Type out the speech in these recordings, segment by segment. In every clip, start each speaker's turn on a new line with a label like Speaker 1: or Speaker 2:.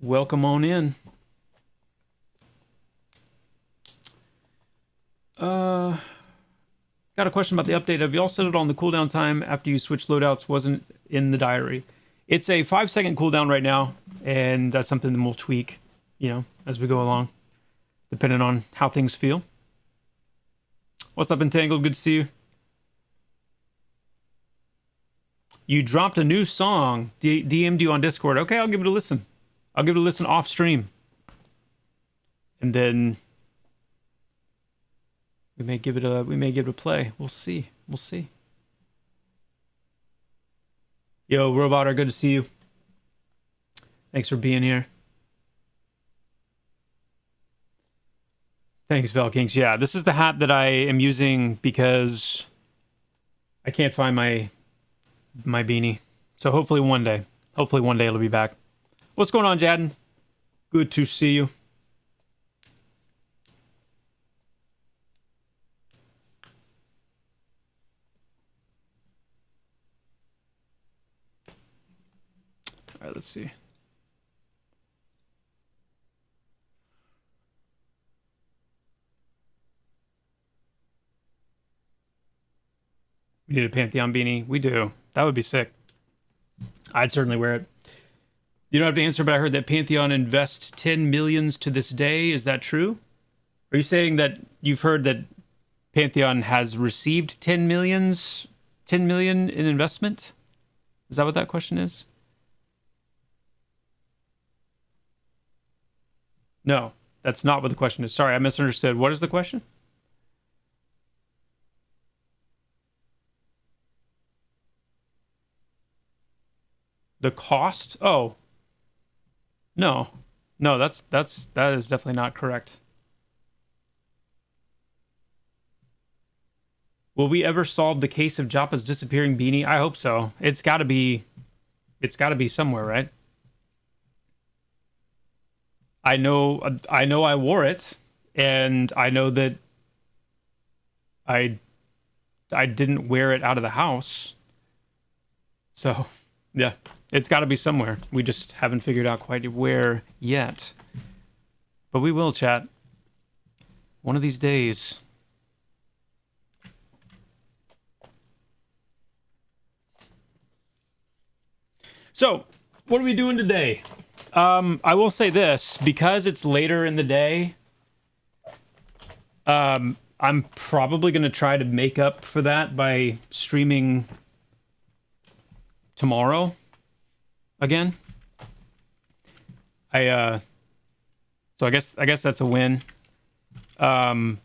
Speaker 1: Welcome on in. Got a question about the update. Have you all set it on the cooldown time after you switch loadouts? Wasn't in the diary. It's a 5-second cooldown right now, and that's something that we'll tweak, as we go along, depending on how things feel. What's up, Entangled? Good to see you. You dropped a new song. DM'd you on Discord. Okay, I'll give it a listen. I'll give it a listen off stream. And then we may give it a play. We'll see. We'll see. Yo, Roboter, good to see you. Thanks for being here. Thanks, Velkings. Yeah, this is the hat that I am using because I can't find my beanie. So hopefully one day it'll be back. What's going on, Jadden? Good to see you. All right, let's see. We need a Pantheon beanie. We do. That would be sick. I'd certainly wear it. You don't have to answer, but I heard that Pantheon invests 10 millions to this day. Is that true? Are you saying that you've heard that Pantheon has received 10 million in investment? Is that what that question is? No, that's not what the question is. Sorry, I misunderstood. What is the question? The cost? Oh. No. No, that is definitely not correct. Will we ever solve the case of Joppa's disappearing beanie? I hope so. It's got to be somewhere, right? I know I wore it, and I know that I didn't wear it out of the house. So, yeah, it's got to be somewhere. We just haven't figured out quite where yet. But we will, chat. One of these days. So, what are we doing today? I will say this, because it's later in the day, I'm probably going to try to make up for that by streaming tomorrow again. So I guess that's a win. I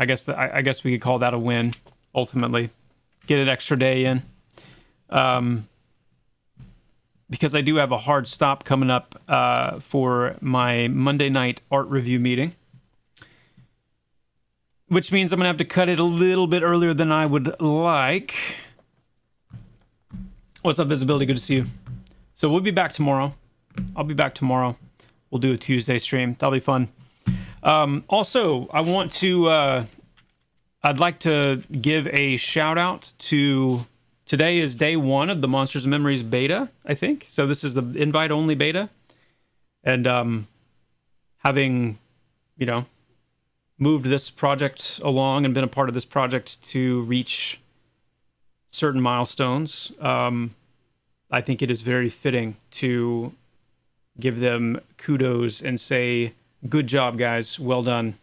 Speaker 1: guess we could call that a win, ultimately. Get an extra day in. Because I do have a hard stop coming up for my Monday night art review meeting. Which means I'm going to have to cut it a little bit earlier than I would like. What's up, Visibility? Good to see you. So we'll be back tomorrow. I'll be back tomorrow. We'll do a Tuesday stream. That'll be fun. Also, I want to... I'd like to give a shout out to... Today is day 1 of the Monsters and Memories beta, I think. So this is the invite-only beta. And having, moved this project along and been a part of this project to reach certain milestones, I think it is very fitting to give them kudos and say, good job, guys. Well done.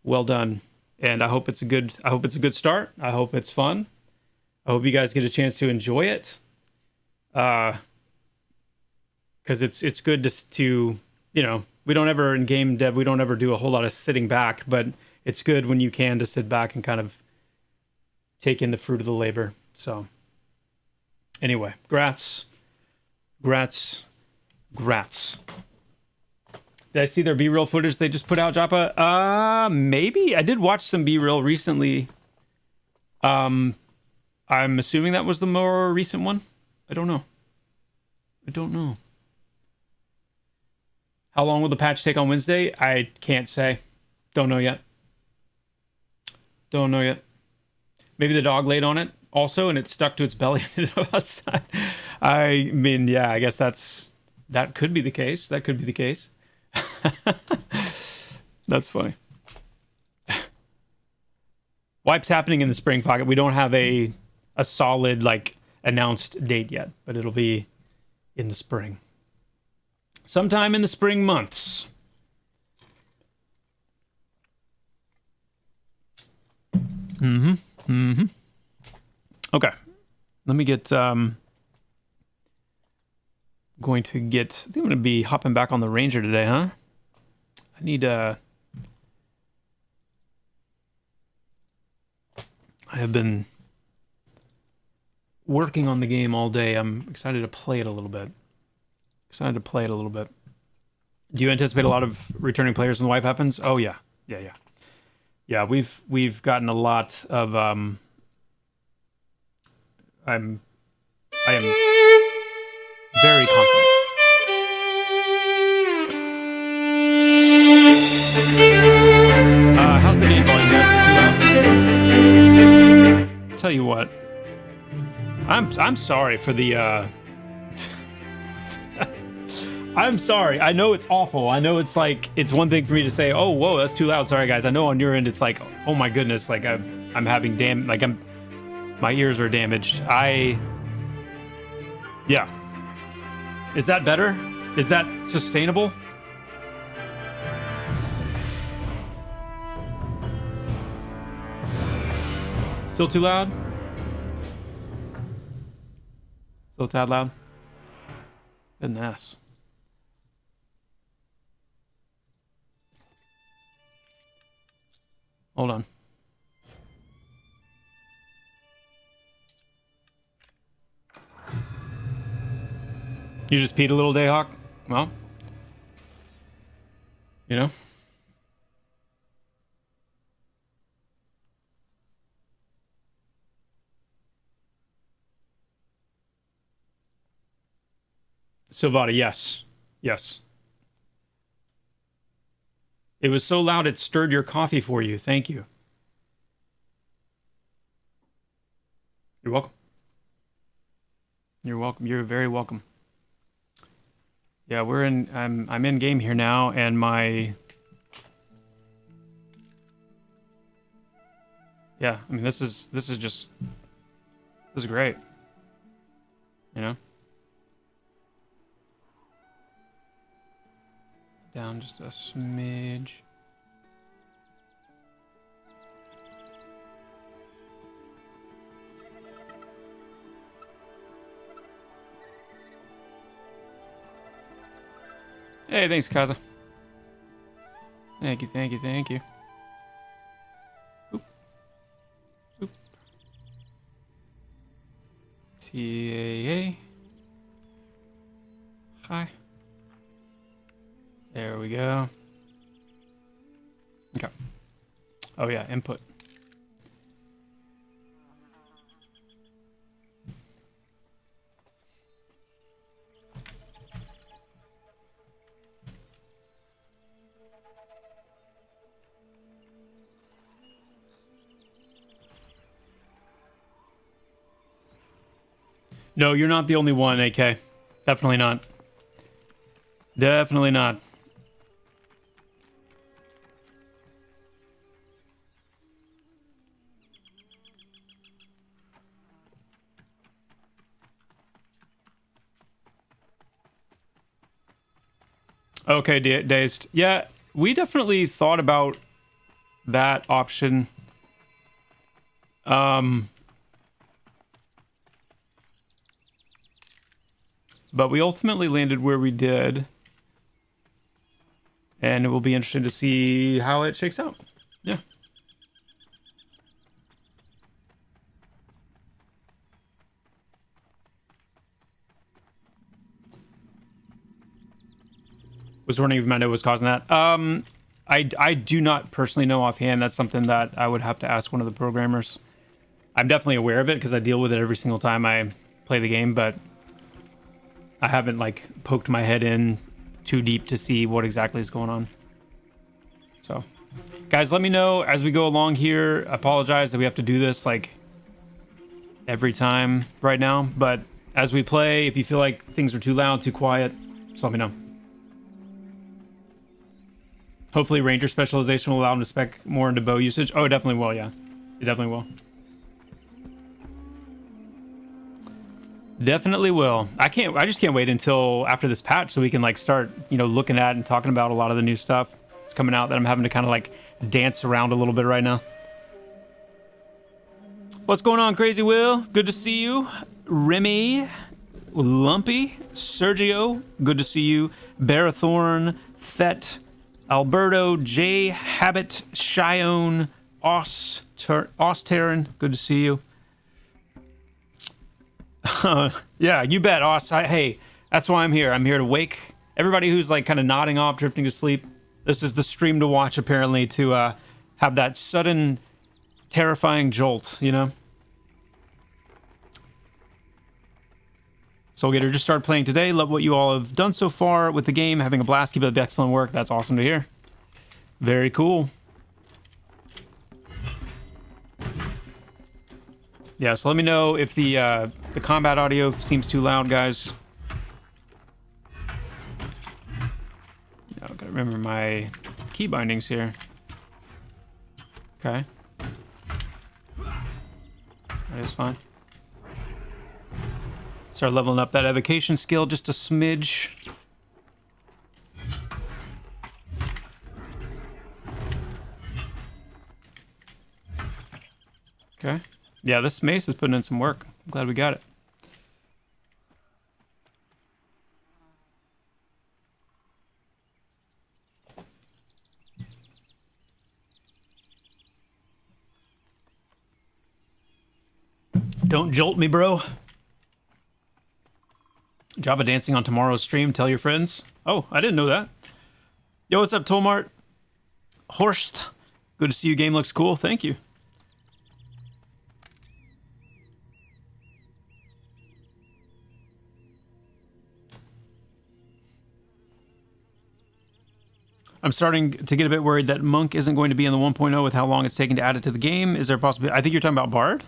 Speaker 1: Well done. And I hope it's a good start. I hope it's fun. I hope you guys get a chance to enjoy it, because it's good to we don't ever in game dev, we don't ever do a whole lot of sitting back, but it's good when you can to sit back and kind of take in the fruit of the labor. So anyway, grats. Did I see their B-roll footage they just put out, Joppa? Maybe. I did watch some B-roll recently. I'm assuming that was the more recent one. I don't know. How long will the patch take on Wednesday? I can't say. Don't know yet. Maybe the dog laid on it also, and it stuck to its belly and ended up outside. I mean, yeah, I guess that's That could be the case. That could be the case. That's funny. Wipe's happening in the spring, Pocket. We don't have a solid, like, announced date yet, but it'll be in the spring. Sometime in the spring months. Okay. Let me get, going to get, I think I'm going to be hopping back on the Ranger today, huh? I need, I have been working on the game all day. I'm excited to play it a little bit. Do you anticipate a lot of returning players when the wipe happens? Oh yeah. Yeah, we've gotten a lot of I am very confident. How's the game going, guys? Tell you what. I'm sorry for the I'm sorry. I know it's awful. I know it's like, it's one thing for me to say, oh, whoa, that's too loud. Sorry, guys. I know on your end, it's like, oh my goodness, like I'm having my ears are damaged. Yeah. Is that better? Is that sustainable? Still too loud? Still a tad loud? Goodness. Hold on. You just peed a little, Dayhawk? Well, you know. Silvata, yes. Yes. It was so loud it stirred your coffee for you. Thank you. You're welcome. You're welcome. You're very welcome. Yeah, I'm in game here now, and yeah, I mean this is great. You know? Down just a smidge. Hey, thanks, Kaza. Thank you. Oop. TAA. Hi. There we go. Okay. Oh yeah, input. No, you're not the only one, AK. Definitely not. Definitely not. Okay, Dazed. Yeah, we definitely thought about that option. But we ultimately landed where we did. And it will be interesting to see how it shakes out. Yeah. Was wondering if Mendo was causing that. I do not personally know offhand. That's something that I would have to ask one of the programmers. I'm definitely aware of it because I deal with it every single time I play the game, but I haven't like poked my head in too deep to see what exactly is going on. So, guys, let me know as we go along here. I apologize that we have to do this like every time right now, but as we play, if you feel like things are too loud, too quiet, Just let me know. Hopefully Ranger specialization will allow him to spec more into bow usage. Oh, it definitely will, yeah. It definitely will. Definitely will. I just can't wait until after this patch so we can like start, you know, looking at and talking about a lot of the new stuff that's coming out that I'm having to kind of like dance around a little bit right now. What's going on, Crazy Will? Good to see you. Remy, Lumpy, Sergio, good to see you. Barathorn, Thet, Alberto, J, Habit, Shione, Osterin, good to see you. Yeah, you bet, Os. Hey, that's why I'm here. I'm here to wake everybody who's like kind of nodding off, drifting to sleep. This is the stream to watch, apparently, to have that sudden, terrifying jolt, you know? Soulgator just started playing today. Love what you all have done so far with the game. Having a blast. Keep up the excellent work. That's awesome to hear. Very cool. Yeah, so let me know if the combat audio seems too loud, guys. I gotta remember my key bindings here. Okay. That is fine. Start leveling up that evocation skill just a smidge. Okay. Yeah, this mace is putting in some work. I'm glad we got it. Don't jolt me, bro. Joppa dancing on tomorrow's stream. Tell your friends. Oh, I didn't know that. Yo, what's up, Tolmart? Horst. Good to see you. Game looks cool. Thank you. I'm starting to get a bit worried that Monk isn't going to be in the 1.0 with how long it's taking to add it to the game. Is there a possibility? I think you're talking about Bard?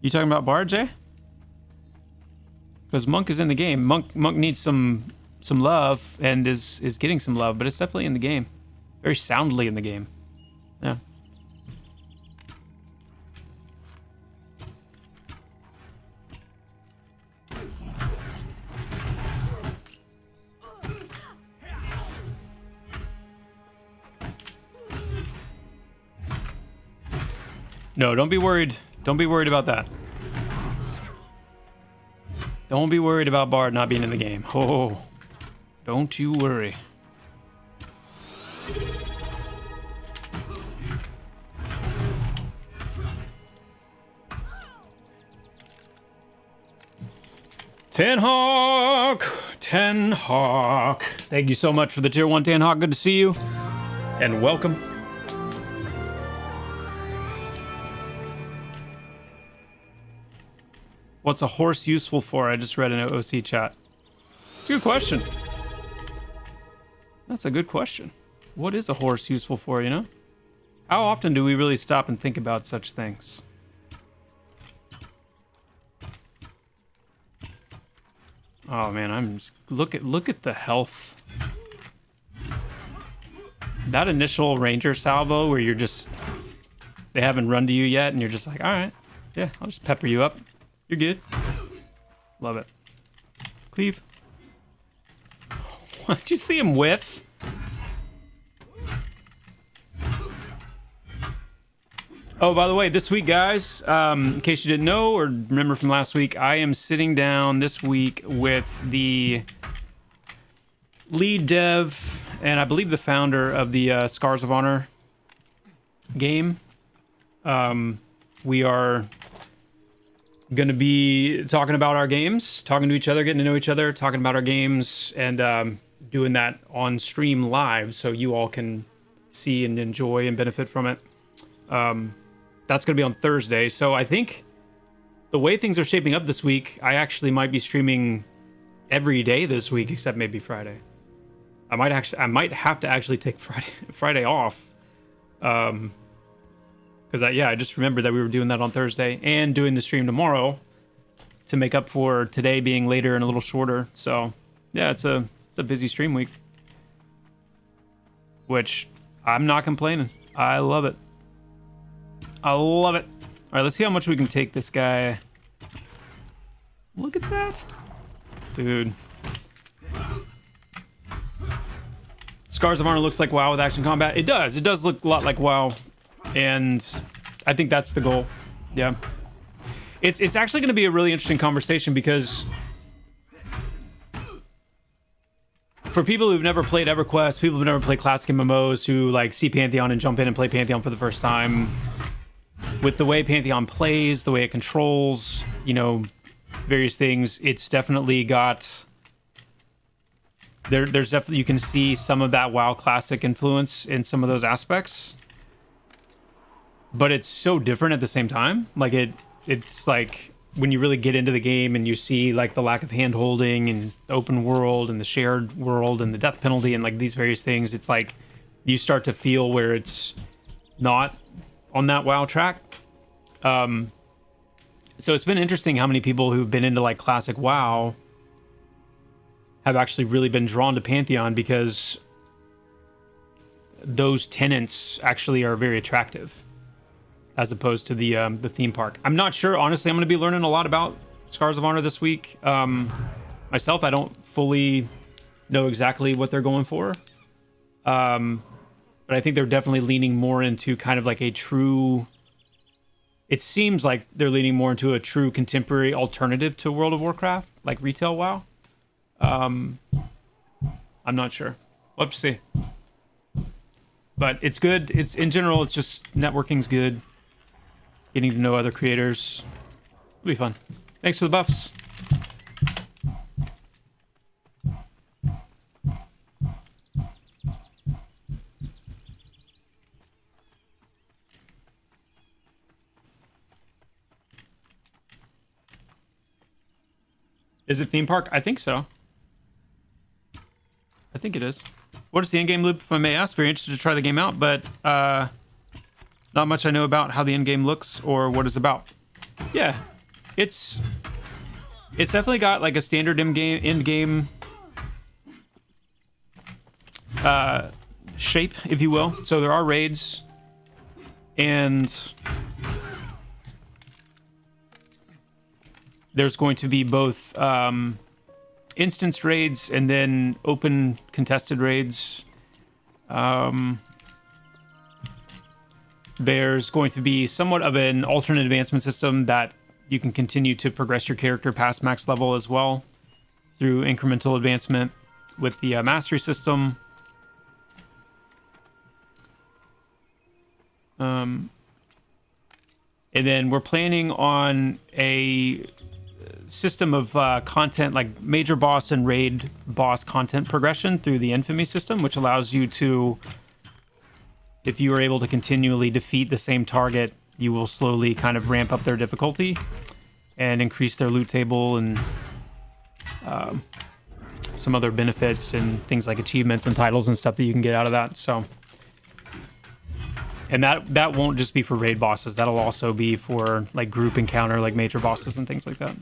Speaker 1: You talking about Bard, Jay? Because Monk is in the game. Monk needs some love and is getting some love, but it's definitely in the game. Very soundly in the game. Yeah. No, don't be worried. Don't be worried about that. Don't be worried about Bard not being in the game. Oh, don't you worry. Ten Hawk! Thank you so much for the tier 1 Ten Hawk. Good to see you. And welcome. What's a horse useful for? I just read in an OC chat. It's a good question. That's a good question. What is a horse useful for, you know? How often do we really stop and think about such things? Oh man, I'm just, look at the health. That initial ranger salvo where you're just, they haven't run to you yet and you're just like, all right, yeah, I'll just pepper you up. You're good. Love it. Cleave. What, did you see him whiff? Oh, by the way, this week, guys, in case you didn't know or remember from last week, I am sitting down this week with the lead dev and I believe the founder of the Scars of Honor game. We are going to be talking about our games, talking to each other, getting to know each other, talking about our games, and doing that on stream live so you all can see and enjoy and benefit from it. That's going to be on Thursday. So I think the way things are shaping up this week, I actually might be streaming every day this week except maybe Friday. I might have to actually take Friday off. Because I just remembered that we were doing that on Thursday and doing the stream tomorrow to make up for today being later and a little shorter. So yeah, it's a It's a busy stream week, which I'm not complaining. I love it. I love it. All right, let's see how much we can take this guy. Look at that. Dude. Scars of Honor looks like WoW with action combat. It does. It does look a lot like WoW. And I think that's the goal. Yeah. It's actually going to be a really interesting conversation because for people who've never played EverQuest, people who've never played classic MMOs who like see Pantheon and jump in and play Pantheon for the first time, with the way Pantheon plays, the way it controls, you know, various things, it's definitely got... There's definitely, you can see some of that WoW classic influence in some of those aspects, but it's so different at the same time. Like it's like when you really get into the game and you see like the lack of hand holding and the open world and the shared world and the death penalty and like these various things, it's like you start to feel where it's not on that WoW track. So it's been interesting how many people who've been into like classic WoW have actually really been drawn to Pantheon because those tenants actually are very attractive as opposed to the theme park. I'm not sure, honestly. I'm going to be learning a lot about Scars of Honor this week. Myself, I don't fully know exactly what they're going for. But I think they're definitely leaning more into kind of like a true... It seems like they're leaning more into a true contemporary alternative to World of Warcraft, like retail WoW. I'm not sure. We'll have to see. But it's good. It's in general, it's just networking's good. Getting to know other creators. It'll be fun. Thanks for the buffs. Is it theme park? I think so. I think it is. What is the in-game loop, if I may ask? Very interested to try the game out, but not much I know about how the in-game looks or what it's about. Yeah, it's definitely got like a standard in-game shape, if you will. So there are raids, and there's going to be both instance raids and then open contested raids. There's going to be somewhat of an alternate advancement system that you can continue to progress your character past max level as well through incremental advancement with the mastery system. And then we're planning on a system of content, like major boss and raid boss content progression through the infamy system, which allows you to, if you are able to continually defeat the same target, you will slowly kind of ramp up their difficulty and increase their loot table and some other benefits and things like achievements and titles and stuff that you can get out of that. So, and that won't just be for raid bosses. That'll also be for like group encounter, like major bosses and things like that.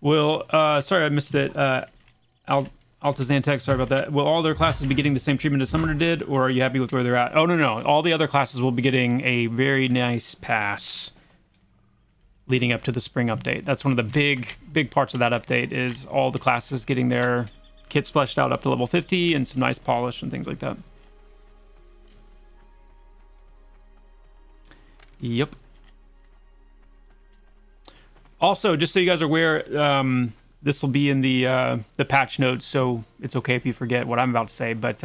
Speaker 1: Well, sorry I missed it. Altazantech, sorry about that. Will all their classes be getting the same treatment as Summoner did, or are you happy with where they're at? Oh, no. All the other classes will be getting a very nice pass leading up to the spring update. That's one of the big parts of that update is all the classes getting their kits fleshed out up to level 50 and some nice polish and things like that. Yep. Also, just so you guys are aware, this will be in the patch notes, so it's okay if you forget what I'm about to say. But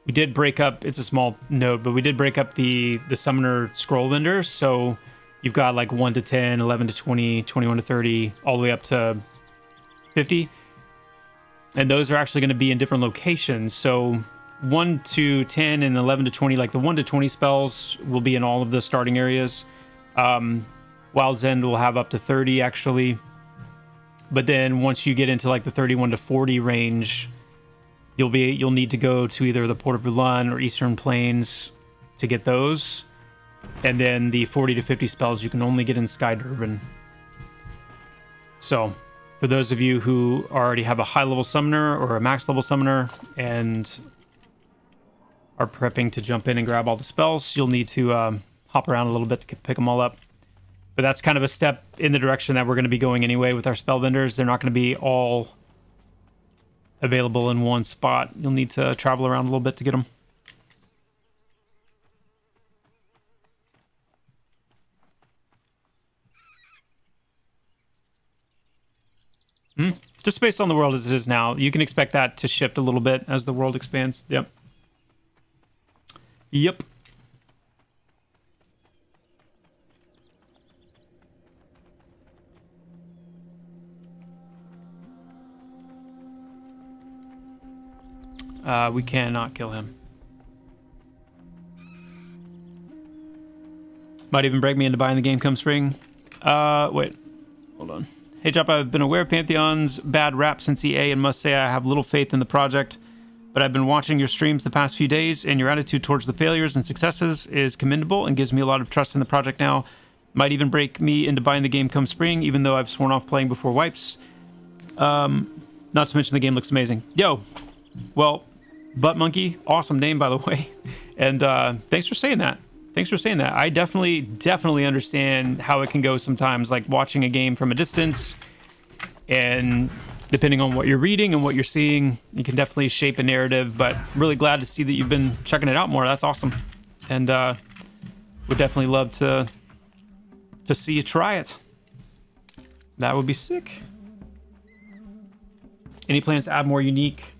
Speaker 1: we did break up. It's a small note, but we did break up the summoner scroll vendors. So you've got like 1 to 10, 11 to 20, 21 to 30, all the way up to 50. And those are actually going to be in different locations. So 1 to 10 and 11 to 20, like the 1 to 20 spells will be in all of the starting areas. Wild's End will have up to 30 actually. But then once you get into like the 31 to 40 range, you'll need to go to either the Port of Rulan or Eastern Plains to get those. And then the 40 to 50 spells you can only get in Sky Durban. So, for those of you who already have a high-level summoner or a max-level summoner and are prepping to jump in and grab all the spells, you'll need to hop around a little bit to pick them all up. But that's kind of a step in the direction that we're going to be going anyway with our spell vendors. They're not going to be all available in one spot. You'll need to travel around a little bit to get them. Just based on the world as it is now, you can expect that to shift a little bit as the world expands. Yep. Yep. We cannot kill him. Might even break me into buying the game come spring. Wait. Hold on. Hey, Joppa, I've been aware of Pantheon's bad rap since EA and must say I have little faith in the project. But I've been watching your streams the past few days, and your attitude towards the failures and successes is commendable and gives me a lot of trust in the project now. Might even break me into buying the game come spring, even though I've sworn off playing before wipes. Not to mention the game looks amazing. Yo, well, Butt Monkey, awesome name, by the way. And thanks for saying that. Thanks for saying that. I definitely understand how it can go sometimes, like watching a game from a distance, and depending on what you're reading and what you're seeing, you can definitely shape a narrative, but really glad to see that you've been checking it out more. That's awesome. And would definitely love to see you try it. That would be sick. Any plans to add more unique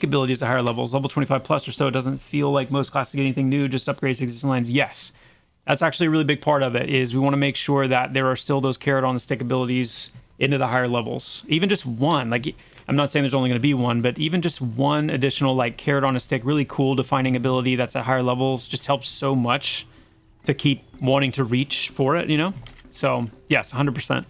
Speaker 1: abilities at higher levels? Level 25 plus or so, it doesn't feel like most classes get anything new, just upgrades to existing lines. Yes. That's actually a really big part of it, is we want to make sure that there are still those carrot on the stick abilities into the higher levels. Even just one, like, I'm not saying there's only going to be one, but even just one additional like carrot on a stick, really cool defining ability that's at higher levels, just helps so much to keep wanting to reach for it, you know? So yes, 100%.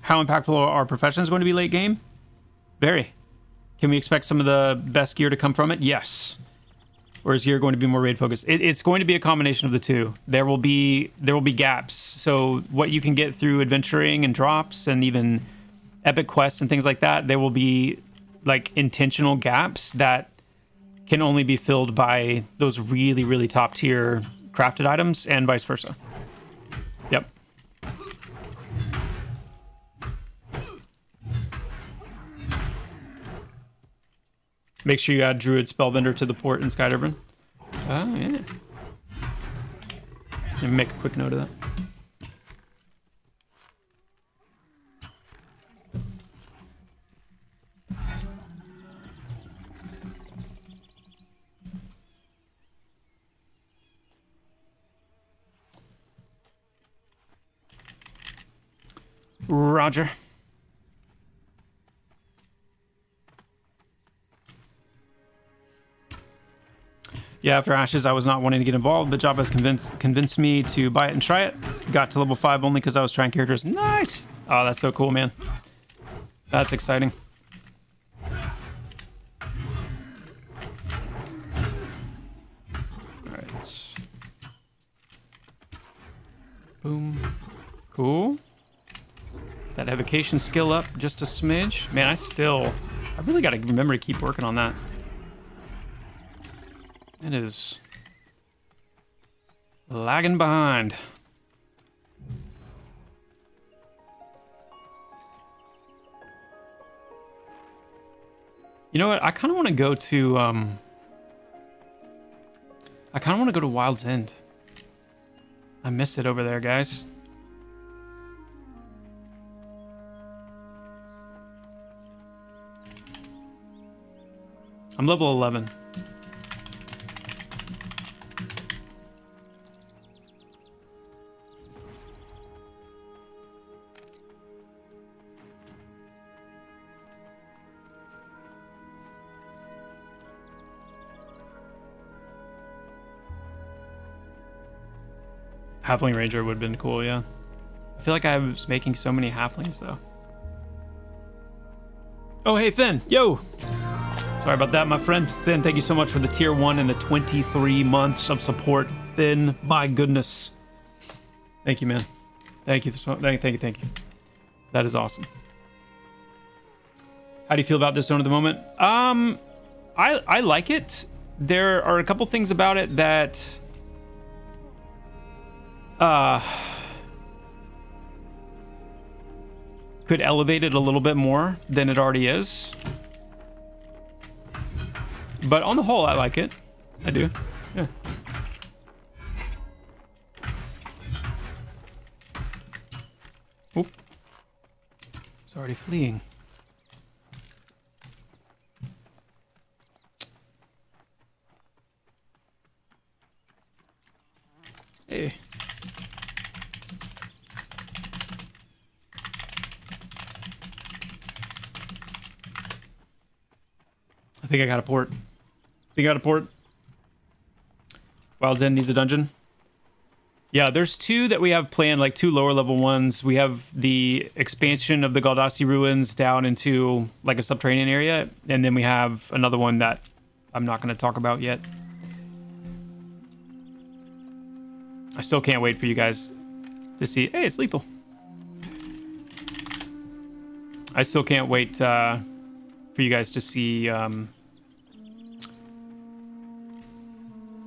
Speaker 1: How impactful are professions going to be late game? Very. Can we expect some of the best gear to come from it? Yes. Or is gear going to be more raid focused? It's going to be a combination of the two. There will be gaps. So what you can get through adventuring and drops and even epic quests and things like that, there will be like intentional gaps that can only be filled by those really, really top tier crafted items, and vice versa. Yep. Make sure you add Druid Spellbender to the port in Sky Durban. Oh, yeah. Let me make a quick note of that. Roger. Yeah, after Ashes, I was not wanting to get involved, but Joppa has convinced me to buy it and try it. Got to level 5 only because I was trying characters. Nice! Oh, that's so cool, man. That's exciting. Alright. Boom. Cool. That evocation skill up just a smidge. Man, I really got to remember to keep working on that. It is lagging behind. You know what? I kind of want to go to Wild's End. I miss it over there, guys. I'm level 11. Halfling Ranger would have been cool, yeah. I feel like I was making so many halflings, though. Oh, hey, Finn. Yo. Sorry about that, my friend. Finn, thank you so much for the tier 1 and the 23 months of support. Finn, my goodness. Thank you, man. Thank you. Thank you. That is awesome. How do you feel about this zone at the moment? I like it. There are a couple things about it that could elevate it a little bit more than it already is. But on the whole, I like it. I do. Yeah. Oop. It's already fleeing. Hey. I think I got a port. Wild's End needs a dungeon. Yeah, there's two that we have planned, like 2 lower level ones. We have the expansion of the Galdassi ruins down into like a subterranean area, and then we have another one that I'm not going to talk about yet. I still can't wait for you guys to see. Hey, it's lethal. I still can't wait for you guys to see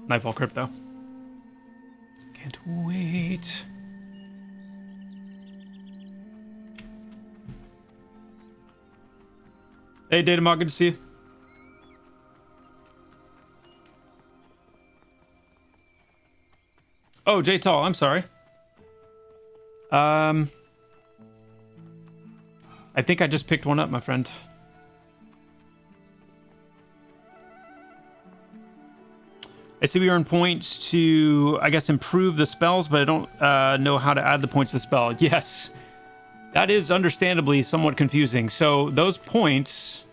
Speaker 1: Nightfall Crypto. Can't wait. Hey, Datamog, good to see you. Oh, J Tall, I'm sorry. I think I just picked one up, my friend. I see we earn points to, I guess, improve the spells, but I don't know how to add the points to the spell. Yes, that is understandably somewhat confusing. So those points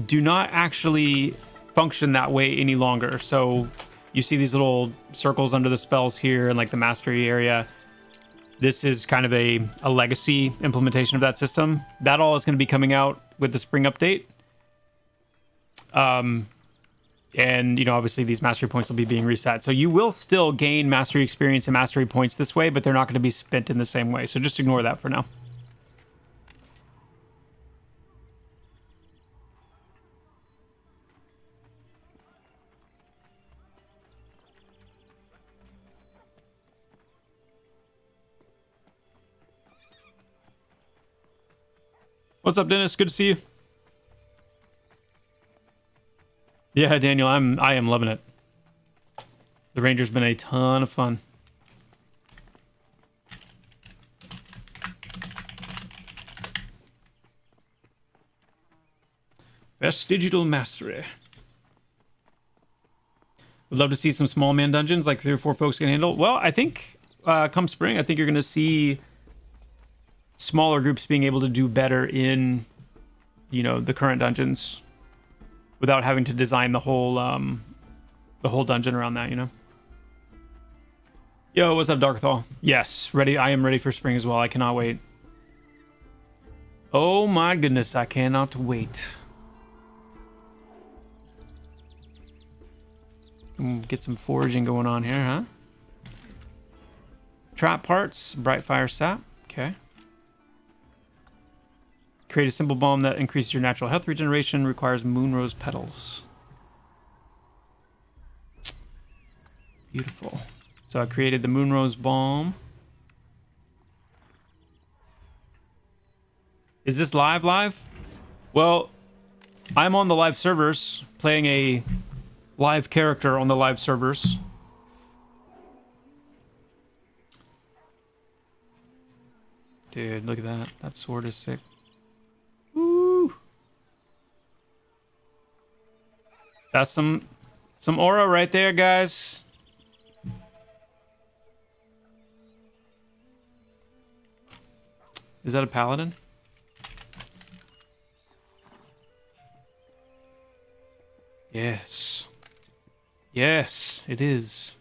Speaker 1: do not actually function that way any longer. So you see these little circles under the spells here in like the mastery area. This is kind of a legacy implementation of that system. That all is going to be coming out with the spring update. And, you know, obviously these mastery points will be being reset. So you will still gain mastery experience and mastery points this way, but they're not going to be spent in the same way. So just ignore that for now. What's up, Dennis? Good to see you. Yeah, Daniel, I am loving it. The Ranger's been a ton of fun. Vestigial Mastery. Would love to see some small man dungeons like 3 or 4 folks can handle. Well, I think come spring, I think you're going to see smaller groups being able to do better in, you know, the current dungeons without having to design the whole dungeon around that, you know. Yo, what's up, Darkthal? Yes, ready. I am ready for spring as well. I cannot wait. Oh my goodness, I cannot wait. Get some foraging going on here, huh? Trap parts, bright fire sap. Okay. Create a simple bomb that increases your natural health regeneration. Requires moonrose petals. Beautiful. So I created the moonrose bomb. Is this live? Well, I'm on the live servers, playing a live character on the live servers. Dude, look at that. That sword is sick. Woo! That's some aura right there, guys. Is that a paladin? Yes. Yes, it is.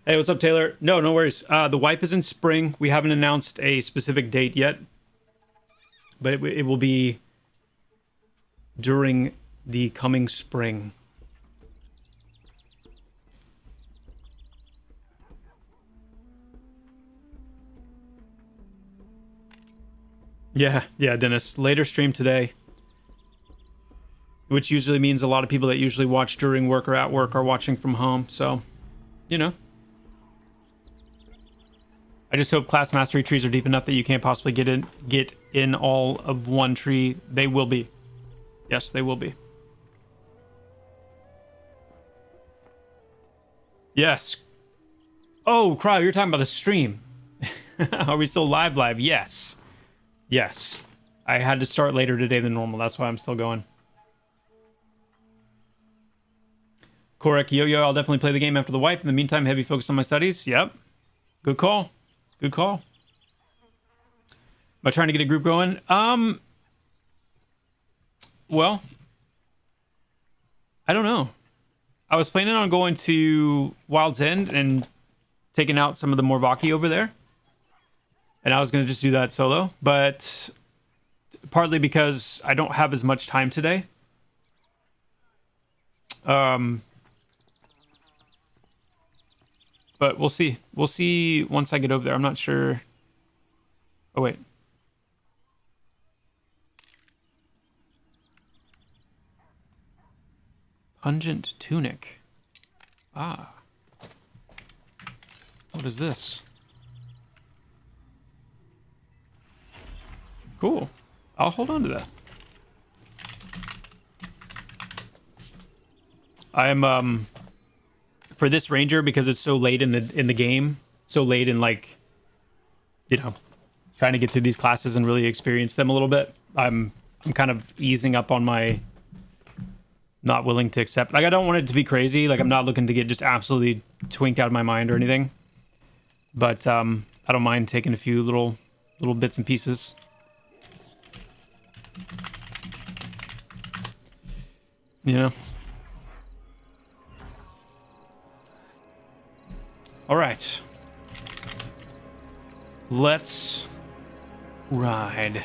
Speaker 1: Hey, what's up, Taylor? No worries. The wipe is in spring. We haven't announced a specific date yet, but it will be during the coming spring. Yeah, Dennis. Later stream today, which usually means a lot of people that usually watch during work or at work are watching from home. So, you know. I just hope class mastery trees are deep enough that you can't possibly get in all of one tree. They will be. Yes, they will be. Yes. Oh, crap, you're talking about the stream. Are we still live? Yes. Yes. I had to start later today than normal. That's why I'm still going. Korek, yo, I'll definitely play the game after the wipe. In the meantime, heavy focus on my studies. Yep. Good call. Good call. Am I trying to get a group going? Well, I don't know. I was planning on going to Wild's End and taking out some of the Morvaki over there. And I was going to just do that solo, but partly because I don't have as much time today. But we'll see. We'll see once I get over there. I'm not sure. Oh, wait. Pungent tunic. Ah. What is this? Cool. I'll hold on to that. I'm for this ranger, because it's so late in the game, so late in, like, you know, trying to get through these classes and really experience them a little bit. I'm kind of easing up on my not willing to accept. Like, I don't want it to be crazy. Like, I'm not looking to get just absolutely twinked out of my mind or anything. But I don't mind taking a few little bits and pieces. You know? All right. Let's ride.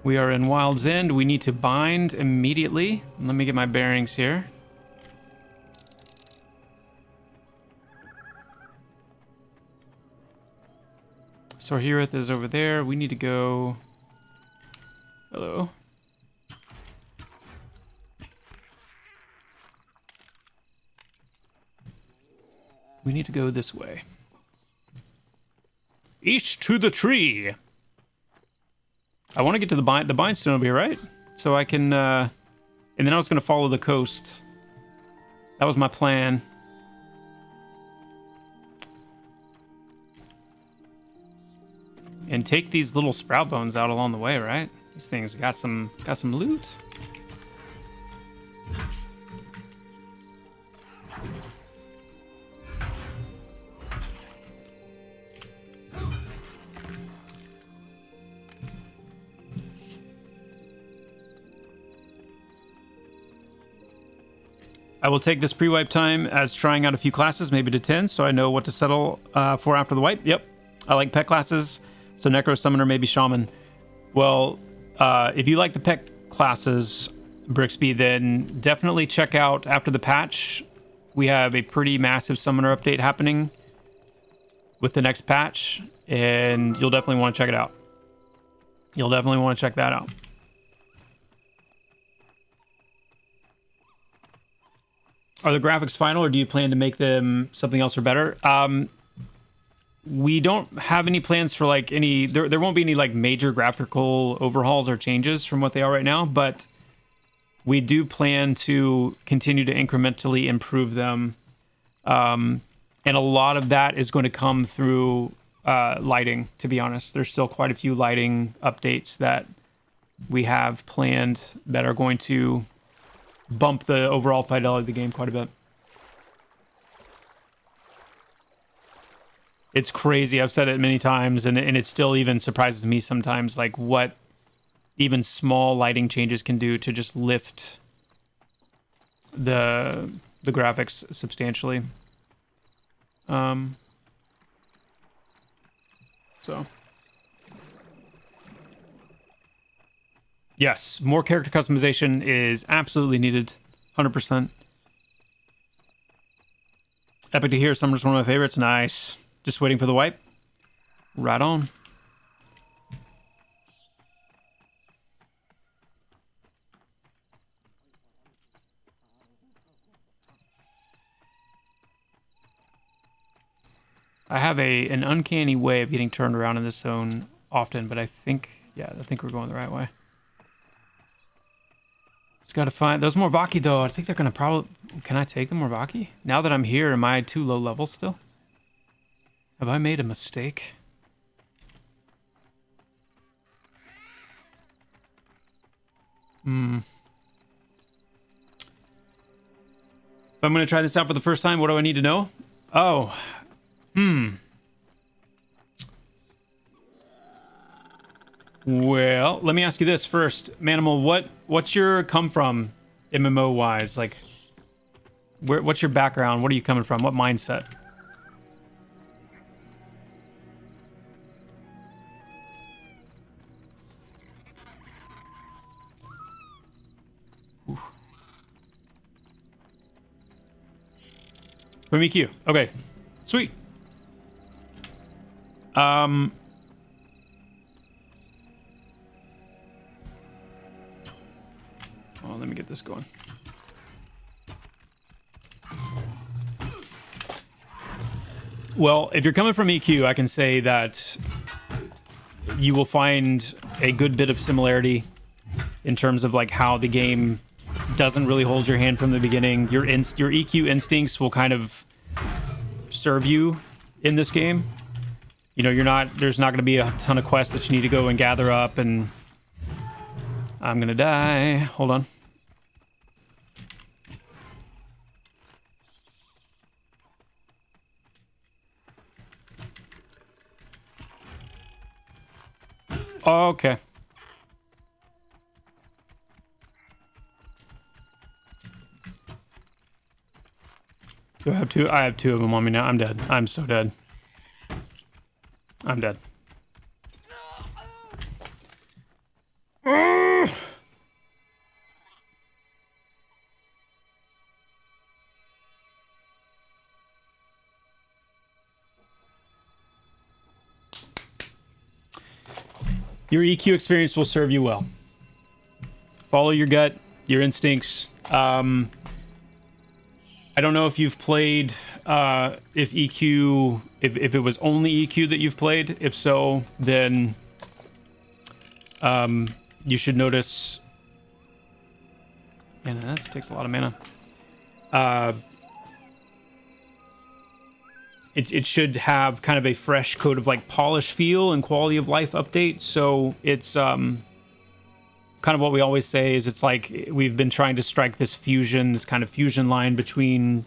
Speaker 1: We are in Wild's End. We need to bind immediately. Let me get my bearings here. So Hirith is over there. We need to go... Hello. We need to go this way. East to the tree. I want to get to the bindstone over here, right? So I can, and then I was going to follow the coast. That was my plan. And take these little sprout bones out along the way, right? These things got some loot. I will take this pre-wipe time as trying out a few classes, maybe to 10, so I know what to settle for after the wipe. Yep, I like pet classes, so Necro, Summoner, maybe Shaman. Well, if you like the pet classes, Brixby, then definitely check out after the patch. We have a pretty massive Summoner update happening with the next patch, and you'll definitely want to check it out. You'll definitely want to check that out. Are the graphics final, or do you plan to make them something else or better? We don't have any plans for like any... There won't be any like major graphical overhauls or changes from what they are right now, but we do plan to continue to incrementally improve them. And a lot of that is going to come through lighting, to be honest. There's still quite a few lighting updates that we have planned that are going to bump the overall fidelity of the game quite a bit. It's crazy. I've said it many times, and it still even surprises me sometimes, like what even small lighting changes can do to just lift the the graphics substantially. So yes, more character customization is absolutely needed. 100%. Epic to hear. Summer's one of my favorites. Nice. Just waiting for the wipe. Right on. I have an uncanny way of getting turned around in this zone often, but I think we're going the right way. Just gotta find those Morvaki though. I think they're gonna probably. Can I take the Morvaki? Now that I'm here, am I too low level still? Have I made a mistake? If I'm gonna try this out for the first time, what do I need to know? Oh. Well, let me ask you this first. Manimal, what's your come from MMO wise? Like what's your background? What are you coming from? What mindset? Ooh. From EQ. Okay. Sweet. Well, let me get this going. Well, if you're coming from EQ, I can say that you will find a good bit of similarity in terms of like how the game doesn't really hold your hand from the beginning. Your EQ instincts will kind of serve you in this game. You know, there's not going to be a ton of quests that you need to go and gather up, and I'm going to die. Hold on. Okay. Do I have two? I have two of them on me now. I'm dead. I'm so dead. I'm dead. Your EQ experience will serve you well. Follow your gut, your instincts. I don't know if you've played, if it was only EQ that you've played. If so, then you should notice. Man, that takes a lot of mana. It should have kind of a fresh coat of like polish feel and quality of life update. So it's kind of what we always say is it's like we've been trying to strike this kind of fusion line between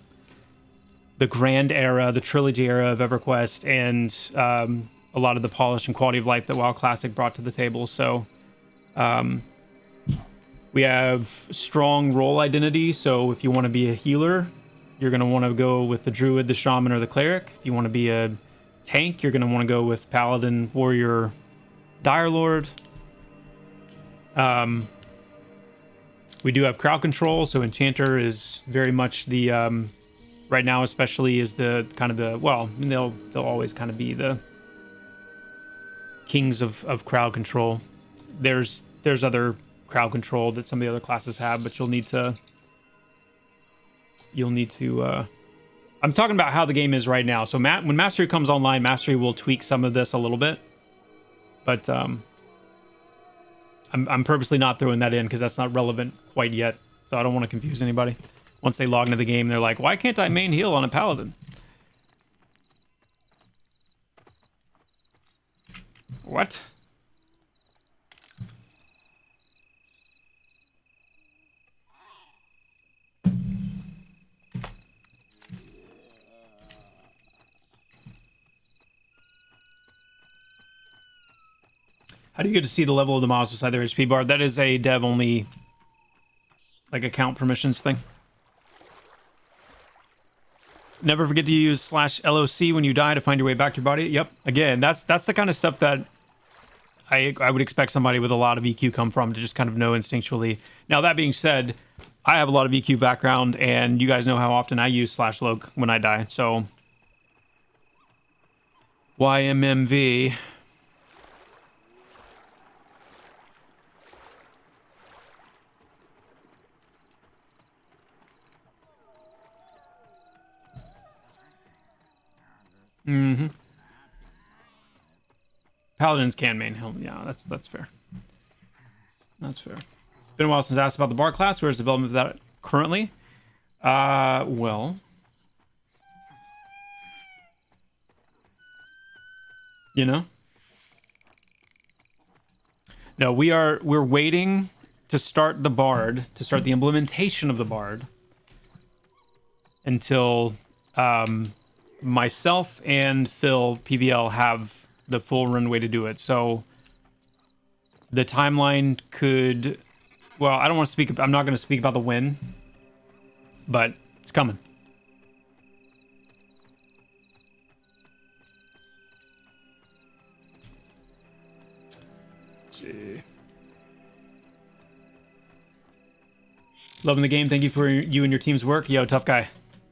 Speaker 1: the grand era, the trilogy era of EverQuest, and a lot of the polish and quality of life that WoW Classic brought to the table. So we have strong role identity. So if you want to be a healer, you're going to want to go with the druid, the shaman, or the cleric. If you want to be a tank, you're going to want to go with paladin, warrior, dire lord. We do have crowd control, so enchanter is very much the right now especially is the kind of the, well, they'll always kind of be the kings of crowd control. There's other crowd control that some of the other classes have, but you'll need to I'm talking about how the game is right now. So when Mastery comes online, Mastery will tweak some of this a little bit. But I'm purposely not throwing that in because that's not relevant quite yet. So I don't want to confuse anybody. Once they log into the game, they're like, why can't I main heal on a paladin? What? How do you get to see the level of the mobs beside their HP bar? That is a dev-only, like, account permissions thing. Never forget to use /LOC when you die to find your way back to your body. Yep. Again, that's the kind of stuff that I would expect somebody with a lot of EQ come from, to just kind of know instinctually. Now, that being said, I have a lot of EQ background, and you guys know how often I use /log when I die, so YMMV. Mm-hmm. Paladins can main helm. Yeah, that's fair. That's fair. Been a while since I asked about the bar class. Where's the development of that currently? Well, you know, no, we're waiting to start the bard, to start the implementation of the bard, until myself and Phil PVL have the full runway to do it. So the timeline could, well, I don't want to speak, I'm not going to speak about the when, but it's coming. Let's see. Loving the game. Thank you for you and your team's work. Yo, tough guy.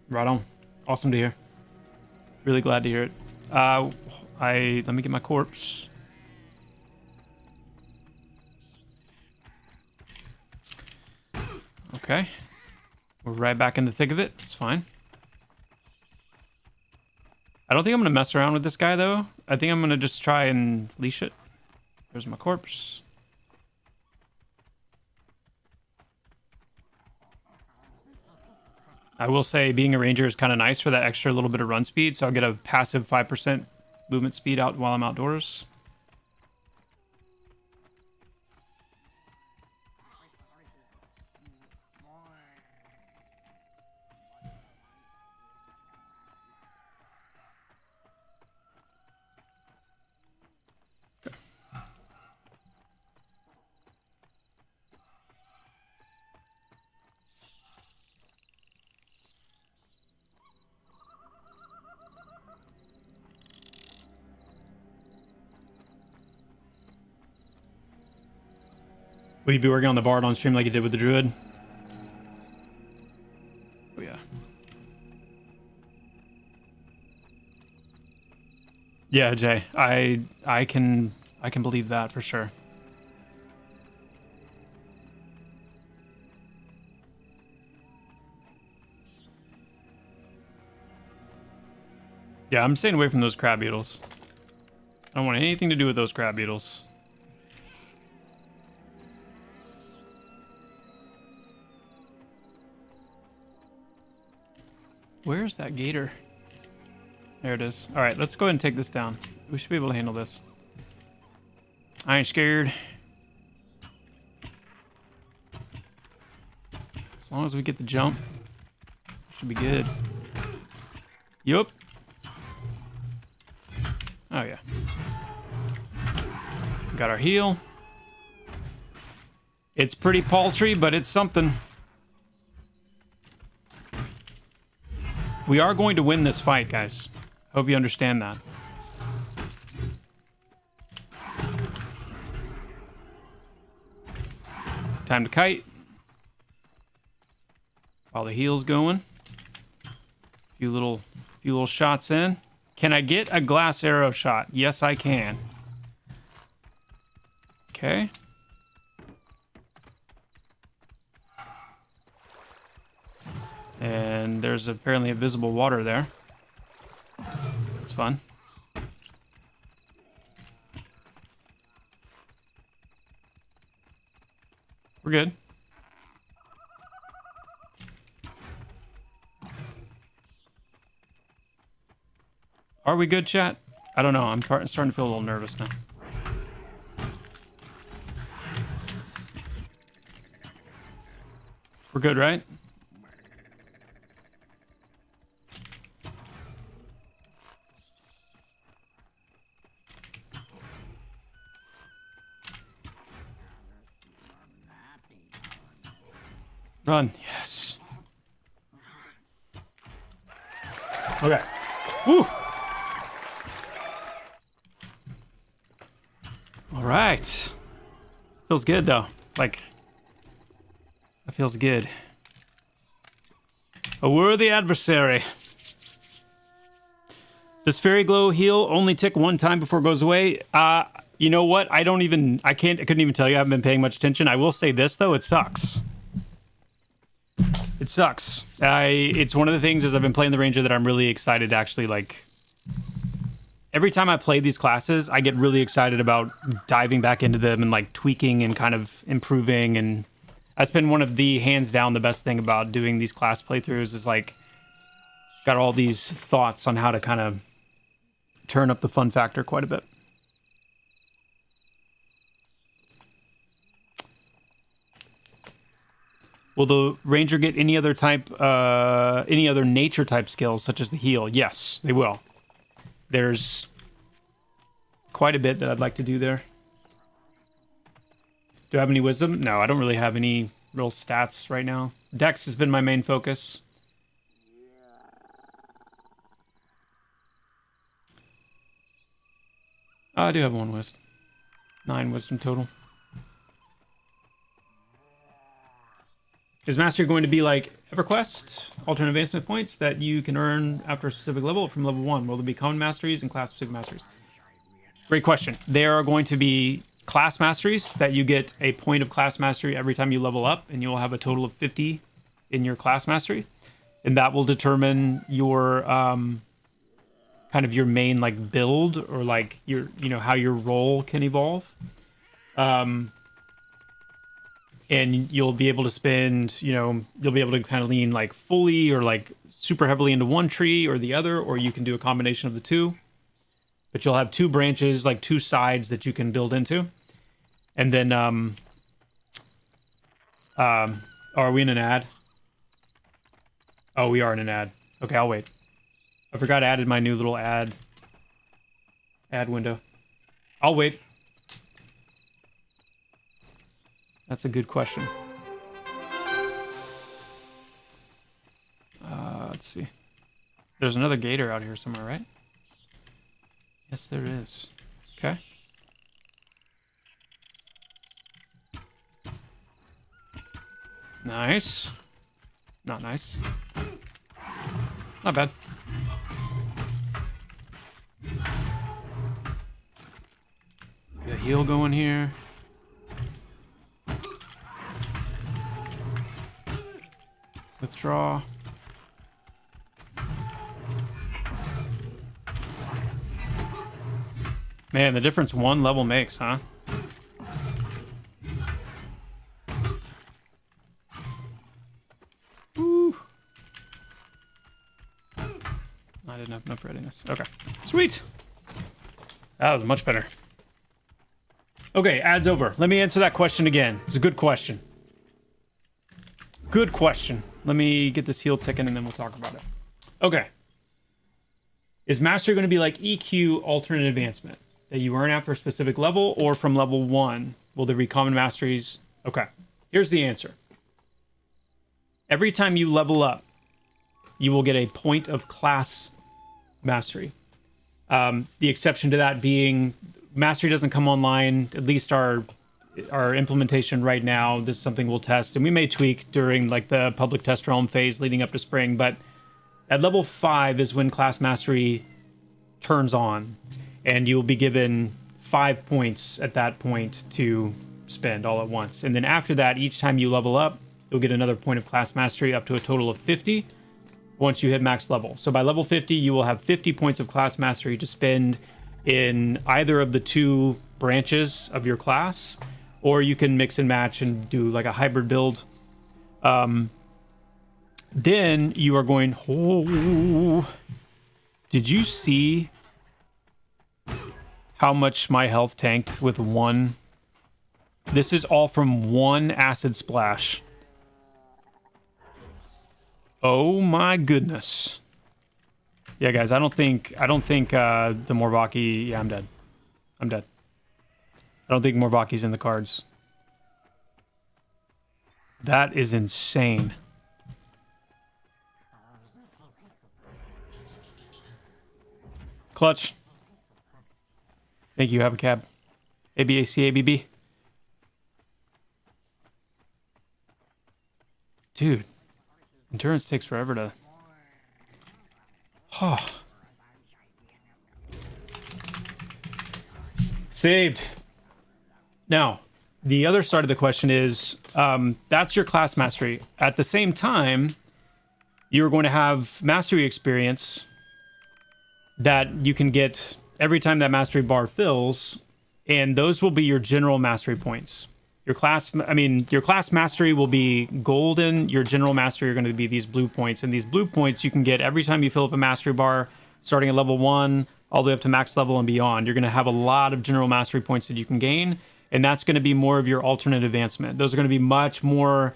Speaker 1: Right on. Awesome to hear. Really glad to hear it. Let me get my corpse. Okay. We're right back in the thick of it. It's fine. I don't think I'm going to mess around with this guy, though. I think I'm going to just try and leash it. There's my corpse. I will say being a ranger is kind of nice for that extra little bit of run speed, so I'll get a passive 5% movement speed out while I'm outdoors. Will you be working on the bard on stream like you did with the druid? Oh yeah. Yeah, Jay. I can believe that for sure. Yeah, I'm staying away from those crab beetles. I don't want anything to do with those crab beetles. Where's that gator? There it is. All right, let's go ahead and take this down. We should be able to handle this. I ain't scared. As long as we get the jump, should be good. Yup. Oh yeah. Got our heal. It's pretty paltry, but it's something. We are going to win this fight, guys. Hope you understand that. Time to kite. While the heal's going. Few little shots in. Can I get a glass arrow shot? Yes, I can. Okay. And there's apparently a visible water there. It's fun. We're good. Are we good, chat? I don't know. I'm starting to feel a little nervous now. We're good, right? Run. Yes. Okay. Woo! All right. Feels good, though. It's like... That feels good. A worthy adversary. Does Fairy Glow heal only tick one time before it goes away? You know what? I couldn't even tell you. I haven't been paying much attention. I will say this, though. It sucks. It sucks. It's one of the things as I've been playing the Ranger that I'm really excited to actually, like... Every time I play these classes, I get really excited about diving back into them and, like, tweaking and kind of improving. And that's been one of the, hands down, the best thing about doing these class playthroughs is, like, got all these thoughts on how to kind of turn up the fun factor quite a bit. Will the Ranger get any other nature type skills, such as the heal? Yes, they will. There's quite a bit that I'd like to do there. Do I have any wisdom? No, I don't really have any real stats right now. Dex has been my main focus. I do have 1 wisdom. 9 wisdom total. Is Mastery going to be like EverQuest, alternate advancement points that you can earn after a specific level from level 1? Will there be common masteries and class-specific masteries? Great question. There are going to be class masteries that you get a point of class mastery every time you level up, and you'll have a total of 50 in your class mastery. And that will determine your kind of your main like build or like your how your role can evolve. And you'll be able to spend, you'll be able to kind of lean like fully or like super heavily into one tree or the other, or you can do a combination of the two. But you'll have 2 branches, like 2 sides that you can build into. And then, are we in an ad? Oh, we are in an ad. Okay, I'll wait. I forgot I added my new little ad window. I'll wait. That's a good question. Let's see. There's another gator out here somewhere, right? Yes, there is. Okay. Nice. Not nice. Not bad. Get a heal going here. Withdraw. Man, the difference 1 level makes, huh? Ooh. I didn't have enough readiness. Okay. Sweet. That was much better. Okay, ads over. Let me answer that question again. It's a good question. Good question. Let me get this heal ticking and then we'll talk about it. Okay. Is Mastery going to be like EQ alternate advancement that you earn after a specific level or from level 1? Will there be common masteries? Okay. Here's the answer. Every time you level up, you will get a point of class mastery. The exception to that being Mastery doesn't come online, at least our implementation right now. This is something we'll test, and we may tweak during like the public test realm phase leading up to spring, but at level 5 is when class mastery turns on, and you'll be given 5 points at that point to spend all at once. And then after that, each time you level up, you'll get another point of class mastery up to a total of 50 once you hit max level. So by level 50, you will have 50 points of class mastery to spend in either of the 2 branches of your class, or you can mix and match and do like a hybrid build. Then you are going, oh, did you see how much my health tanked with 1? This is all from 1 acid splash. Oh my goodness. Yeah, guys, I don't think the Morvaki, yeah, I'm dead. I'm dead. I don't think Morvaki's in the cards. That is insane. Clutch. Thank you. Have a cab. ABAC, ABB. Dude. Endurance takes forever to... Oh. Saved. Now, the other side of the question is, that's your class mastery. At the same time, you're going to have mastery experience that you can get every time that mastery bar fills, and those will be your general mastery points. Your class mastery will be golden. Your general mastery are going to be these blue points, and these blue points you can get every time you fill up a mastery bar, starting at level 1 all the way up to max level and beyond. You're going to have a lot of general mastery points that you can gain, and that's going to be more of your alternate advancement. Those are going to be much more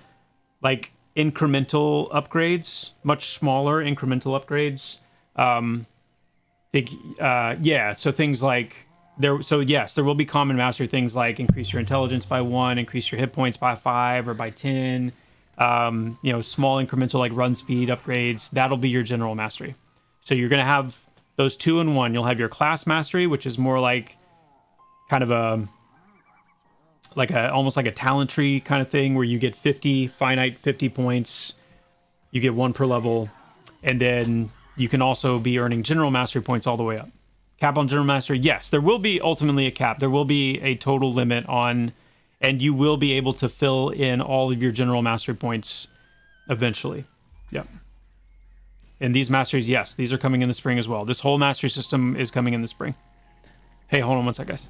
Speaker 1: like incremental upgrades, much smaller incremental upgrades. So things like yes, there will be common mastery things like increase your intelligence by 1, increase your hit points by 5 or by 10. Small incremental like run speed upgrades. That'll be your general mastery. So you're going to have those 2 in 1. You'll have your class mastery, which is more like kind of almost like a talent tree kind of thing where you get 50 points. You get 1 per level, and then you can also be earning general mastery points all the way up. Cap on general mastery, yes, there will be ultimately a cap. There will be a total limit on, and you will be able to fill in all of your general mastery points eventually. Yep. And these masteries, yes, these are coming in the spring as well. This whole mastery system is coming in the spring. Hey, hold on one sec, guys.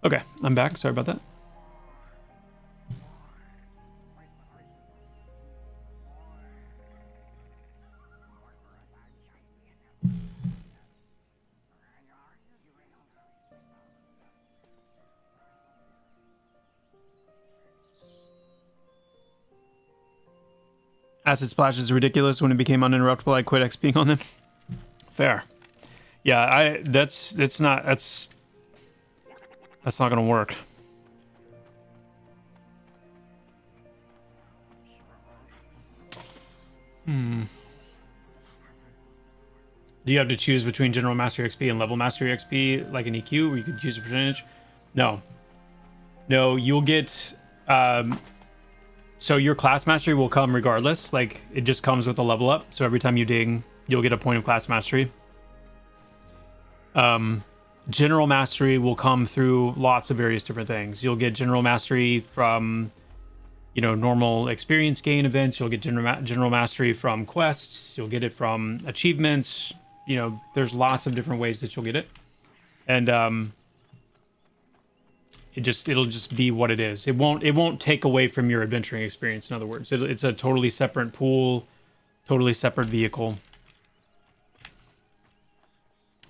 Speaker 1: Okay, I'm back. Sorry about that. Acid Splash is ridiculous. When it became uninterruptible, I quit XPing on them. Fair. Yeah, that's not gonna work. Do you have to choose between General Mastery XP and Level Mastery XP like an EQ, where you could choose a percentage? No, you'll get... So your class mastery will come regardless. Like, it just comes with a level up. So every time you ding, you'll get a point of class mastery. General mastery will come through lots of various different things. You'll get general mastery from, normal experience gain events. You'll get general mastery from quests. You'll get it from achievements. There's lots of different ways that you'll get it. And it'll just be what it is. It won't take away from your adventuring experience. In other words, it's a totally separate pool, totally separate vehicle.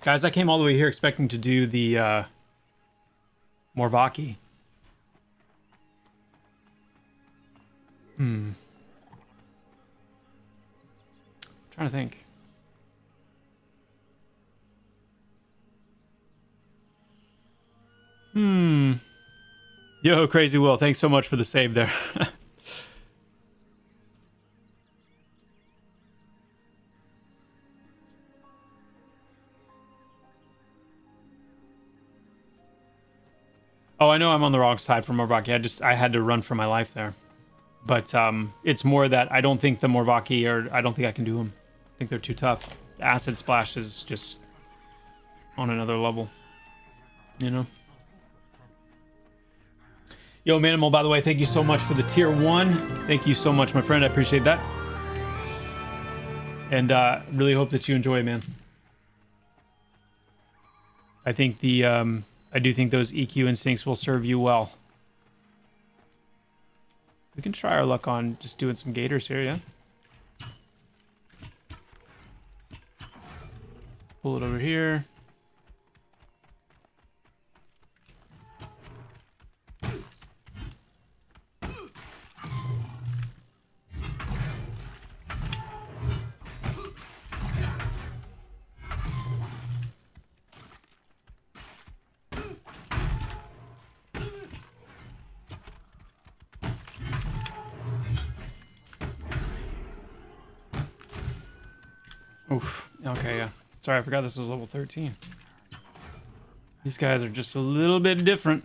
Speaker 1: Guys, I came all the way here expecting to do the Morvaki. I'm trying to think. Yo, Crazy Will, thanks so much for the save there. Oh, I know I'm on the wrong side for Morvaki. I had to run for my life there. But it's more that I don't think the Morvaki I don't think I can do them. I think they're too tough. Acid Splash is just on another level. Yo, Manimal, by the way, thank you so much for the tier 1. Thank you so much, my friend. I appreciate that. And really hope that you enjoy it, man. I think I do think those EQ instincts will serve you well. We can try our luck on just doing some gators here, yeah? Pull it over here. Oof. Okay, yeah. Sorry, I forgot this was level 13. These guys are just a little bit different.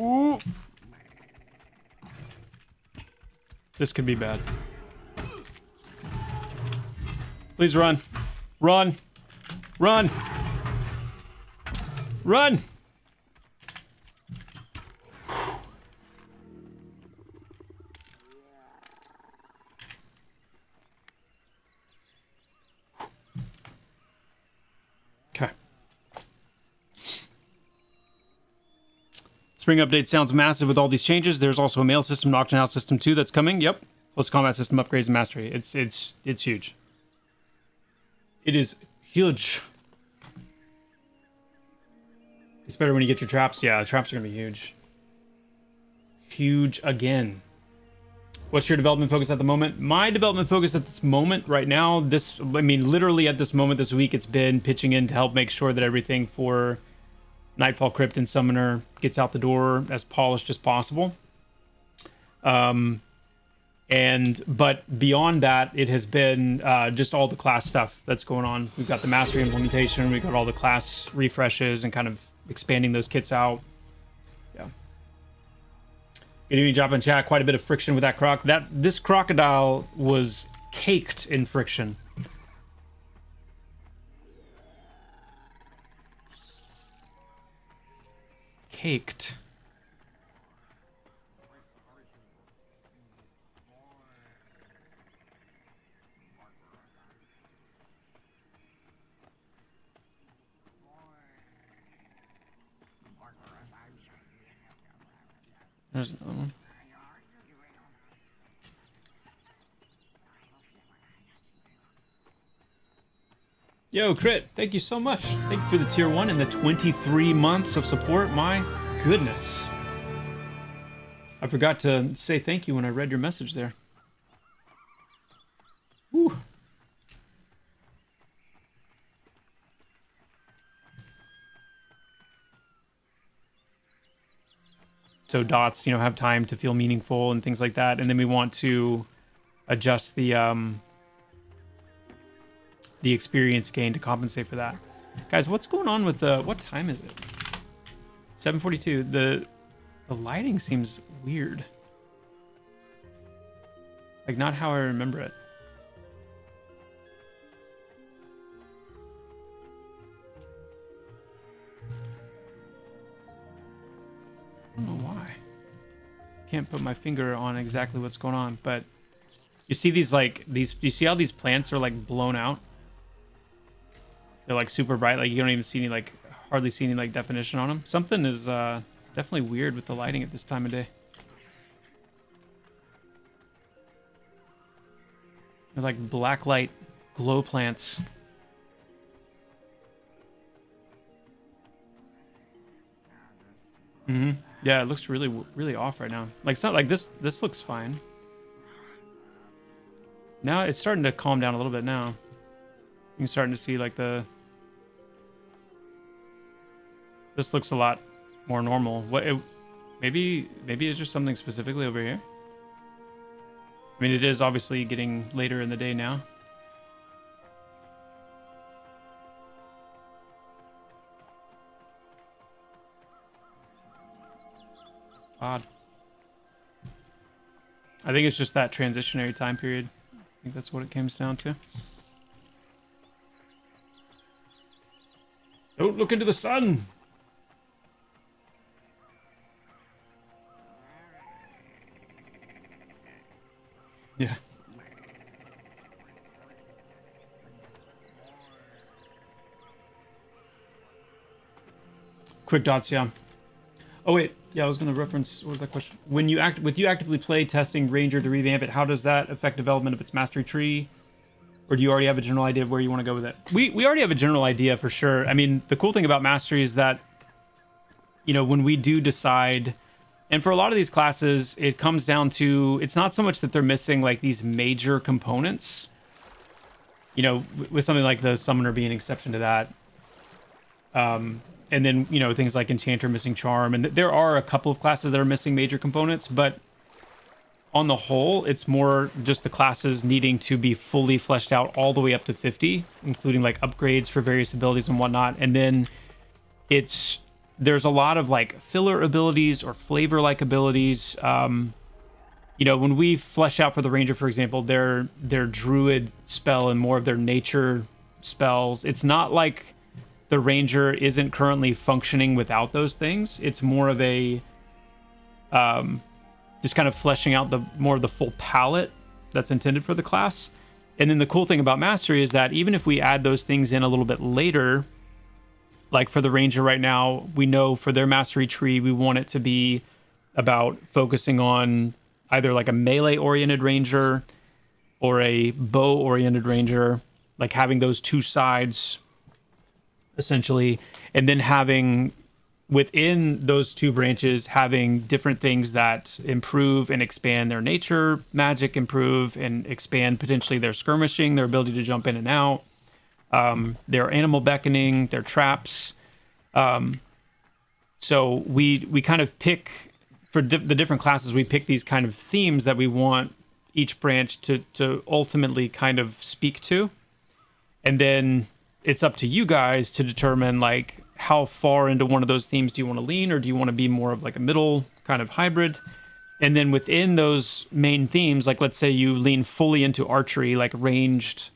Speaker 1: Ooh. This could be bad. Please run. Run. Run. Run. Okay. Spring update sounds massive with all these changes. There's also a mail system, an auction house system too that's coming. Yep. Plus combat system upgrades and mastery. It's huge. It is huge. It's better when you get your traps. Yeah, the traps are gonna be huge. Huge again. What's your development focus at the moment? My development focus at this moment right now, literally at this moment this week, it's been pitching in to help make sure that everything for Nightfall Crypt and Summoner gets out the door as polished as possible. But beyond that, it has been just all the class stuff that's going on. We've got the mastery implementation, we've got all the class refreshes and kind of expanding those kits out. Yeah. Good evening, Joppa and chat. Quite a bit of friction with that croc. This crocodile was caked in friction. Caked. There's another one. Yo, Crit, thank you so much. Thank you for the tier 1 and the 23 months of support. My goodness. I forgot to say thank you when I read your message there. Whew. So dots, have time to feel meaningful and things like that. And then we want to adjust the experience gain to compensate for that. Guys, what's going on with what time is it? 7:42. The lighting seems weird. Like not how I remember it. I don't know why. Can't put my finger on exactly what's going on, but you see you see how these plants are like blown out? They're like super bright, like you don't even see any hardly see any definition on them. Something is definitely weird with the lighting at this time of day. They're like black light glow plants. Yeah, it looks really off right now. Like it's not like this looks fine. Now it's starting to calm down a little bit now. You're starting to see this looks a lot more normal. Maybe it's just something specifically over here. I mean, it is obviously getting later in the day now. Odd. I think it's just that transitionary time period. I think that's what it comes down to. Don't look into the sun. Yeah. Quick dots, yeah. Oh wait, yeah, I was going to reference, what was that question? When you actively play testing Ranger to revamp it, how does that affect development of its mastery tree? Or do you already have a general idea of where you want to go with it? We already have a general idea for sure. I mean, the cool thing about mastery is that, when we do decide, and for a lot of these classes, it comes down to, it's not so much that they're missing these major components, with something like the Summoner being an exception to that. And then, you know, things like Enchanter missing Charm. And there are a couple of classes that are missing major components, but on the whole, it's more just the classes needing to be fully fleshed out all the way up to 50, including like upgrades for various abilities and whatnot. And then there's a lot of like filler abilities or flavor-like abilities. You know, when we flesh out for the Ranger, for example, their Druid spell and more of their nature spells, it's not like the Ranger isn't currently functioning without those things. It's more of a just kind of fleshing out more of the full palette that's intended for the class. And then the cool thing about Mastery is that even if we add those things in a little bit later, like for the Ranger right now, we know for their Mastery tree, we want it to be about focusing on either like a melee-oriented Ranger or a bow-oriented Ranger, like having those two sides, essentially, and then having within those two branches, having different things that improve and expand their nature, magic improve and expand potentially their skirmishing, their ability to jump in and out, their animal beckoning, their traps. So we kind of pick, for the different classes, we pick these kind of themes that we want each branch to ultimately kind of speak to. And then it's up to you guys to determine like how far into one of those themes do you want to lean, or do you want to be more of like a middle kind of hybrid? And then within those main themes, like let's say you lean fully into archery, like ranged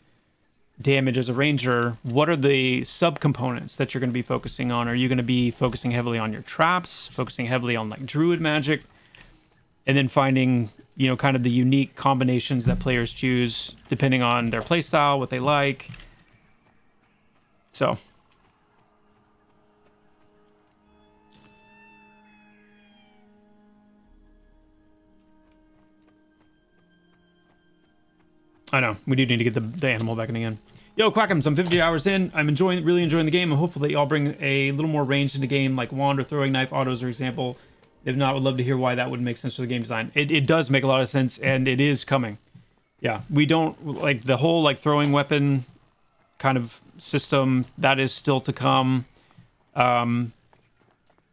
Speaker 1: damage as a Ranger, what are the subcomponents that you're going to be focusing on? Are you going to be focusing heavily on your traps, focusing heavily on like druid magic, and then finding, you know, kind of the unique combinations that players choose depending on their playstyle, what they like. So I know, we do need to get the animal beckoning in. Yo, Quackums, I'm 50 hours in. I'm really enjoying the game. I'm hopeful that y'all bring a little more range in the game, like wand or throwing knife autos, for example. If not, I would love to hear why that would make sense for the game design. It does make a lot of sense, and it is coming. Yeah, we don't, like, the whole, like, throwing weapon kind of system, that is still to come.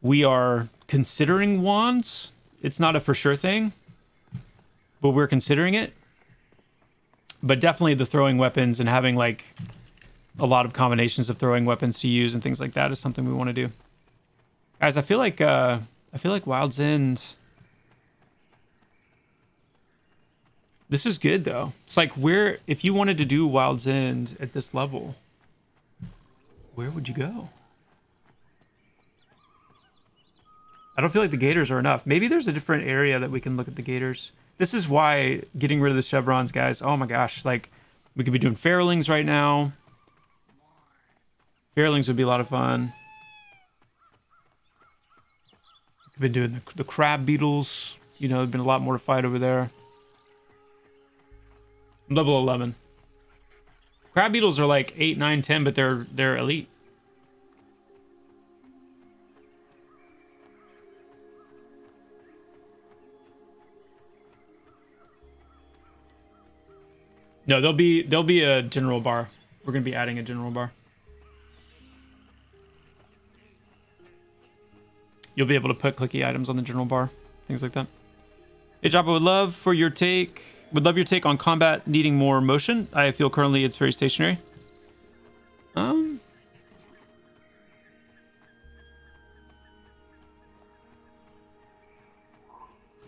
Speaker 1: We are considering wands. It's not a for sure thing, but we're considering it. But definitely the throwing weapons and having like a lot of combinations of throwing weapons to use and things like that is something we want to do. Guys, I feel like Wild's End. This is good though. It's like if you wanted to do Wild's End at this level, where would you go? I don't feel like the gators are enough. Maybe there's a different area that we can look at the gators. This is why getting rid of the chevrons, guys. Oh my gosh, like we could be doing Farrellings right now. Farrellings would be a lot of fun. We've been doing the crab beetles. You know, there's been a lot more to fight over there. Level 11. Crab beetles are like 8, 9, 10, but they're elite. No, there'll be a general bar. We're gonna be adding a general bar. You'll be able to put clicky items on the general bar, things like that. Hey, Joppa, would love your take on combat needing more motion. I feel currently it's very stationary. What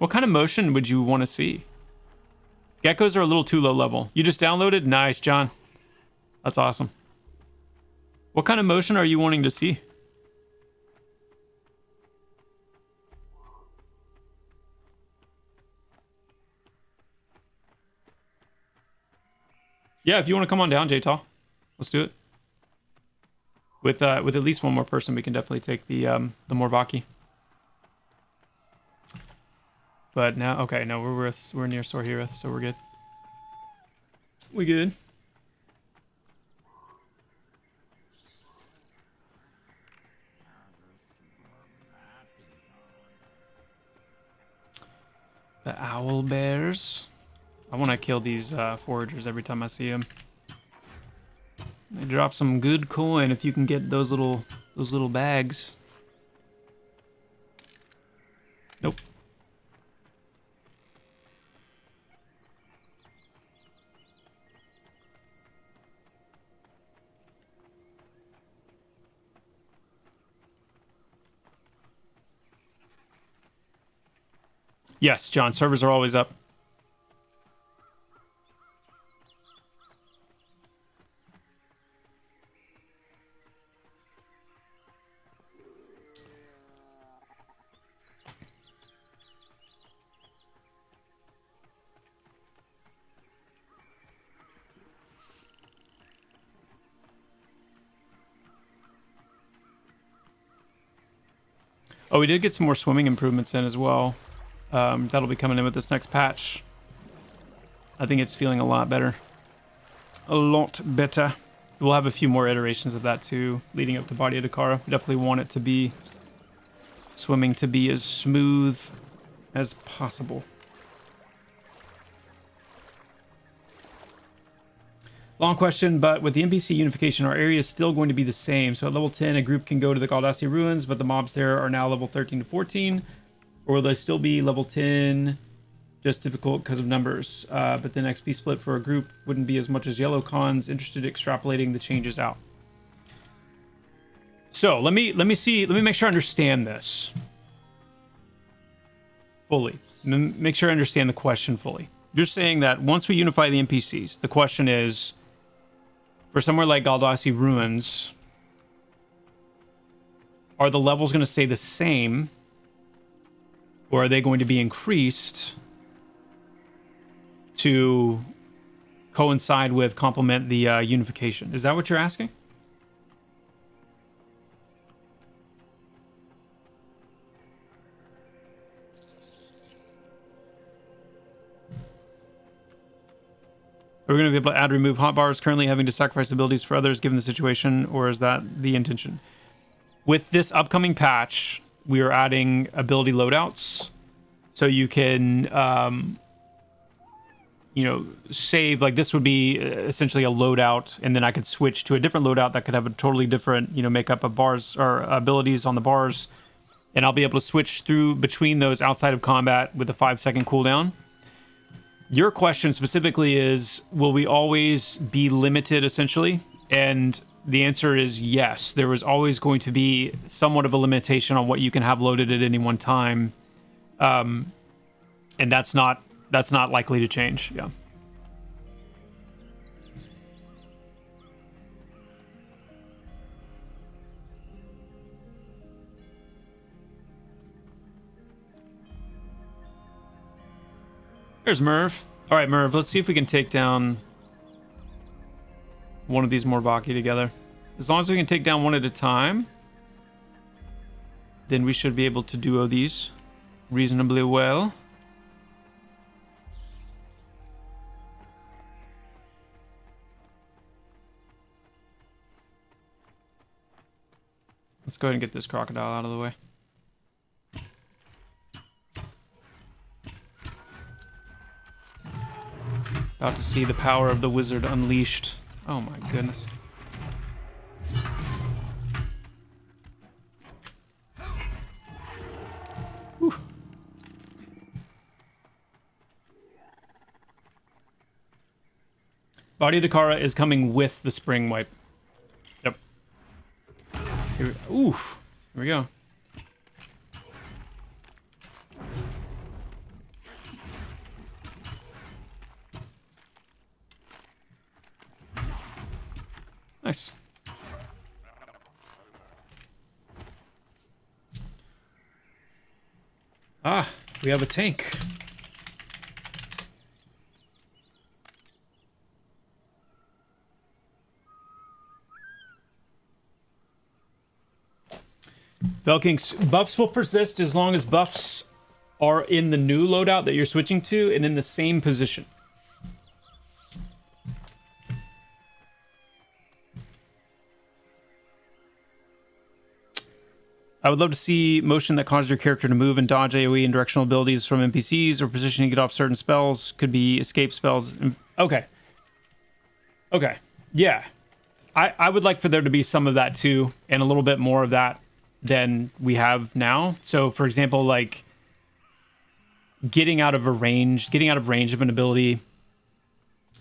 Speaker 1: kind of motion would you want to see? Geckos are a little too low level. You just downloaded? Nice, John. That's awesome. What kind of motion are you wanting to see? Yeah, if you want to come on down, J-Tall, let's do it. With at least one more person, we can definitely take the Morvaki. But now, okay, no, we're near Sorhireth, so we're good. We good. The owl bears. I want to kill these foragers every time I see them. They drop some good coin if you can get those little those little bags. Nope. Yes, John, servers are always up. Oh, we did get some more swimming improvements in as well. That'll be coming in with this next patch. I think it's feeling a lot better. A lot better. We'll have a few more iterations of that too, leading up to Body of Dakara. We definitely want it to be... swimming to be as smooth as possible. Long question, but with the NPC unification, our area is still going to be the same. So at level 10, a group can go to the Galdassi ruins, but the mobs there are now level 13 to 14. Or will they still be level 10, just difficult because of numbers? But then XP split for a group wouldn't be as much as yellow cons. Interested in extrapolating the changes out. So let me make sure I understand this fully. Make sure I understand the question fully. You're saying that once we unify the NPCs, the question is, for somewhere like Galdassi ruins, are the levels going to stay the same? Or are they going to be increased to coincide with, complement the unification? Is that what you're asking? Are we going to be able to add remove hotbars, currently having to sacrifice abilities for others given the situation, or is that the intention? With this upcoming patch, we are adding ability loadouts, so you can, save, like this would be essentially a loadout, and then I could switch to a different loadout that could have a totally different, makeup of bars or abilities on the bars, and I'll be able to switch through between those outside of combat with a 5-second cooldown. Your question specifically is, will we always be limited, essentially? And the answer is yes. There was always going to be somewhat of a limitation on what you can have loaded at any one time. And that's not likely to change. Yeah. There's Merv. All right, Merv, let's see if we can take down one of these Morvaki together. As long as we can take down one at a time, then we should be able to duo these reasonably well. Let's go ahead and get this crocodile out of the way. About to see the power of the wizard unleashed. Oh my goodness. Whew. Body of Dakara is coming with the spring wipe. Yep. Here we go. Nice. Ah, we have a tank. Velking's buffs will persist as long as buffs are in the new loadout that you're switching to and in the same position. I would love to see motion that causes your character to move and dodge AoE and directional abilities from NPCs, or positioning to get off certain spells. Could be escape spells. Okay. Okay. Yeah. I would like for there to be some of that too, and a little bit more of that than we have now. So, for example, like getting out of range of an ability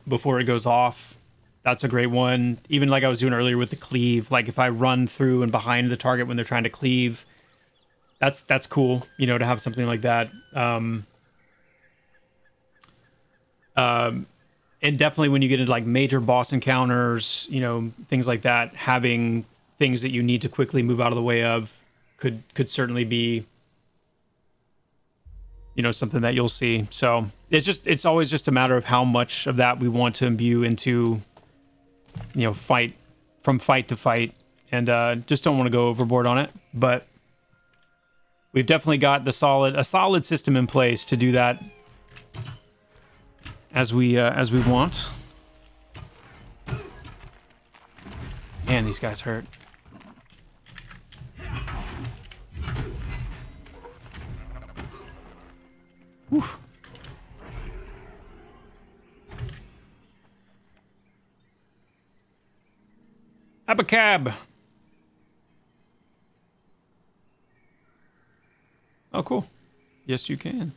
Speaker 1: before it goes off. That's a great one. Even like I was doing earlier with the cleave, like if I run through and behind the target when they're trying to cleave, that's cool, you know, to have something like that. And definitely when you get into like major boss encounters, you know, things like that, having things that you need to quickly move out of the way of could certainly be, you know, something that you'll see. So it's always just a matter of how much of that we want to imbue into, you know, fight to fight, and just don't want to go overboard on it. But we've definitely got a solid system in place to do that as we want. Man, these guys hurt. Whew. Abacab. Oh, cool. Yes, you can.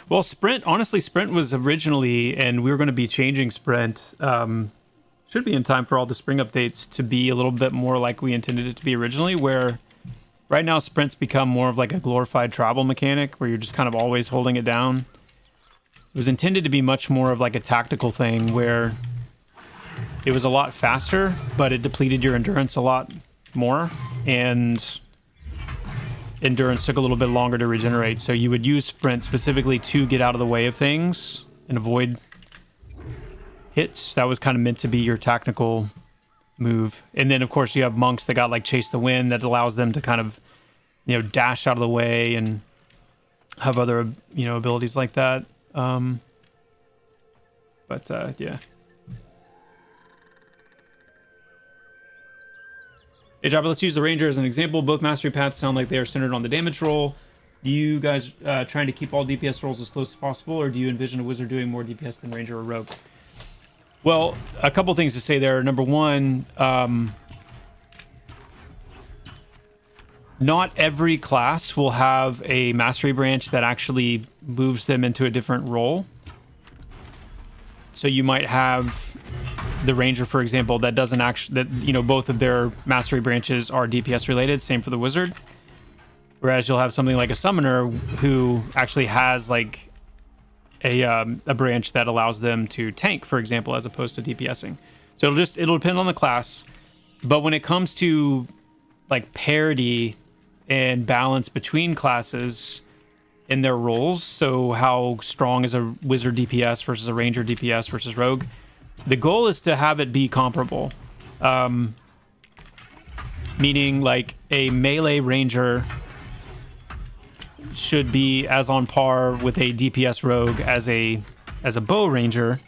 Speaker 1: Well, Sprint was originally, and we were going to be changing Sprint. Should be in time for all the spring updates to be a little bit more like we intended it to be originally, where right now Sprint's become more of like a glorified travel mechanic where you're just kind of always holding it down. It was intended to be much more of like a tactical thing where it was a lot faster, but it depleted your endurance a lot more, and endurance took a little bit longer to regenerate. So you would use Sprint specifically to get out of the way of things and avoid hits. That was kind of meant to be your tactical move. And then of course you have monks that got like Chase the Wind that allows them to kind of, you know, dash out of the way and have other, you know, abilities like that. Yeah. Hey, Joppa, let's use the Ranger as an example. Both mastery paths sound like they are centered on the damage roll. Do you guys trying to keep all DPS rolls as close as possible, or do you envision a wizard doing more DPS than Ranger or Rogue? Well, a couple things to say there. Number one, not every class will have a mastery branch that actually moves them into a different role. So you might have the Ranger, for example, that doesn't actually, that, you know, both of their mastery branches are DPS related. Same for the Wizard. Whereas you'll have something like a Summoner who actually has like a branch that allows them to tank, for example, as opposed to DPSing. So it'll depend on the class. But when it comes to like parity and balance between classes in their roles, so how strong is a Wizard DPS versus a Ranger DPS versus Rogue, the goal is to have it be comparable. Meaning like a melee Ranger should be as on par with a DPS Rogue as a bow Ranger,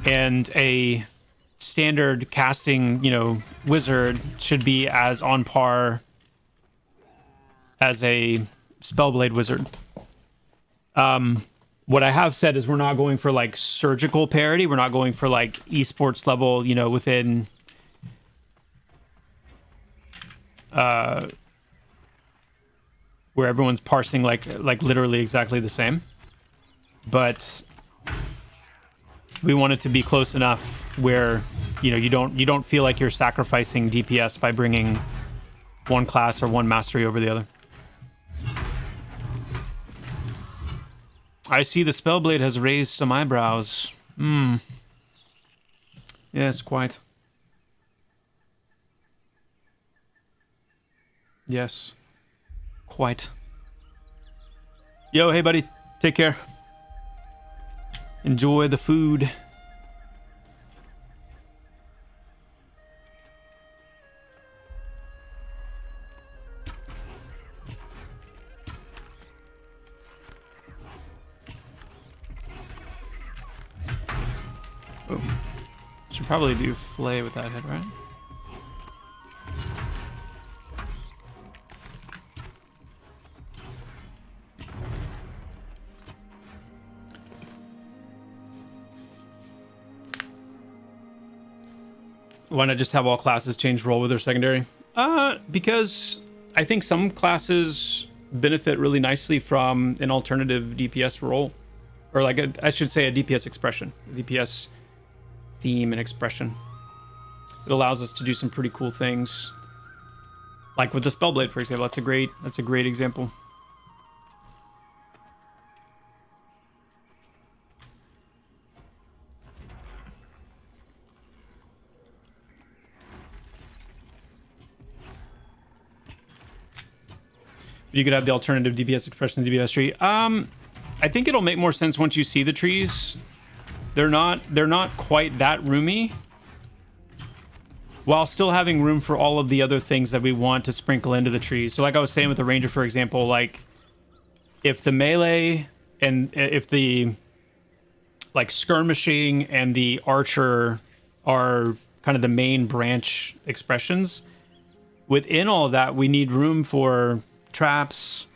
Speaker 1: and a standard casting, you know, Wizard should be as on par as a Spellblade Wizard. What I have said is we're not going for like surgical parity. We're not going for like esports level, you know, within where everyone's parsing like literally exactly the same. But we want it to be close enough where, you know, you don't feel like you're sacrificing DPS by bringing one class or one mastery over the other. I see the Spellblade has raised some eyebrows. Yes, quite. Yes. Quite. Yo, hey buddy. Take care. Enjoy the food. Oh. Should probably do flay with that head, right? Why not just have all classes change role with their secondary? Because I think some classes benefit really nicely from an alternative DPS role, or like I should say a DPS expression, DPS theme and expression. It allows us to do some pretty cool things, like with the Spellblade, for example. That's a great example. You could have the alternative DPS expression in the DPS tree. I think it'll make more sense once you see the trees. They're not quite that roomy, while still having room for all of the other things that we want to sprinkle into the trees. So like I was saying with the ranger, for example, like if the melee and if the like skirmishing and the archer are kind of the main branch expressions, within all of that we need room for traps,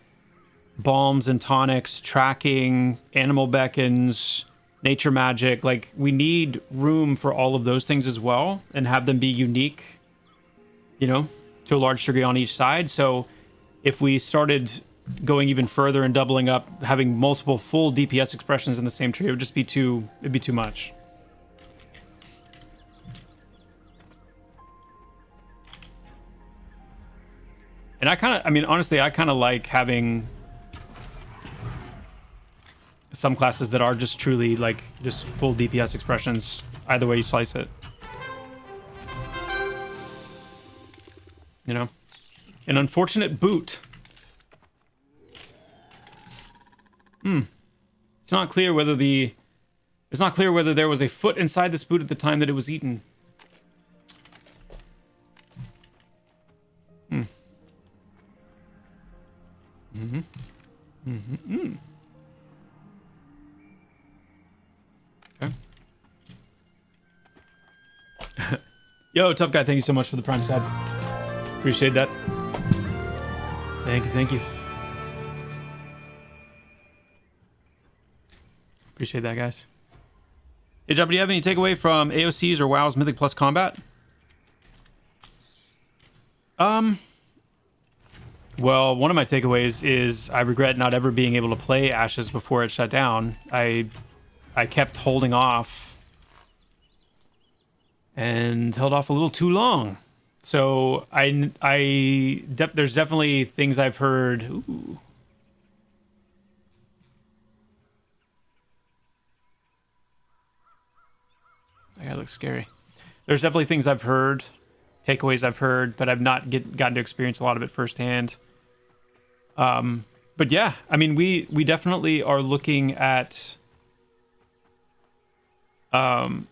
Speaker 1: balms and tonics, tracking, animal beckons, nature magic. Like we need room for all of those things as well, and have them be unique, you know, to a large degree on each side. So if we started going even further and doubling up, having multiple full DPS expressions in the same tree, it would just be too much. And honestly, I kind of like having some classes that are just truly like just full DPS expressions, either way you slice it. You know, an unfortunate boot. It's not clear whether there was a foot inside this boot at the time that it was eaten. Okay. Yo, tough guy, thank you so much for the prime sub. Appreciate that. Thank you. Appreciate that, guys. Hey, Joppa, do you have any takeaway from AOC's or WoW's Mythic Plus combat? Well, one of my takeaways is I regret not ever being able to play Ashes before it shut down. I kept holding off and held off a little too long. So there's definitely things I've heard. Ooh. That guy looks scary. There's definitely things I've heard, takeaways I've heard, but I've not gotten to experience a lot of it firsthand. But yeah, I mean, we definitely are looking at, you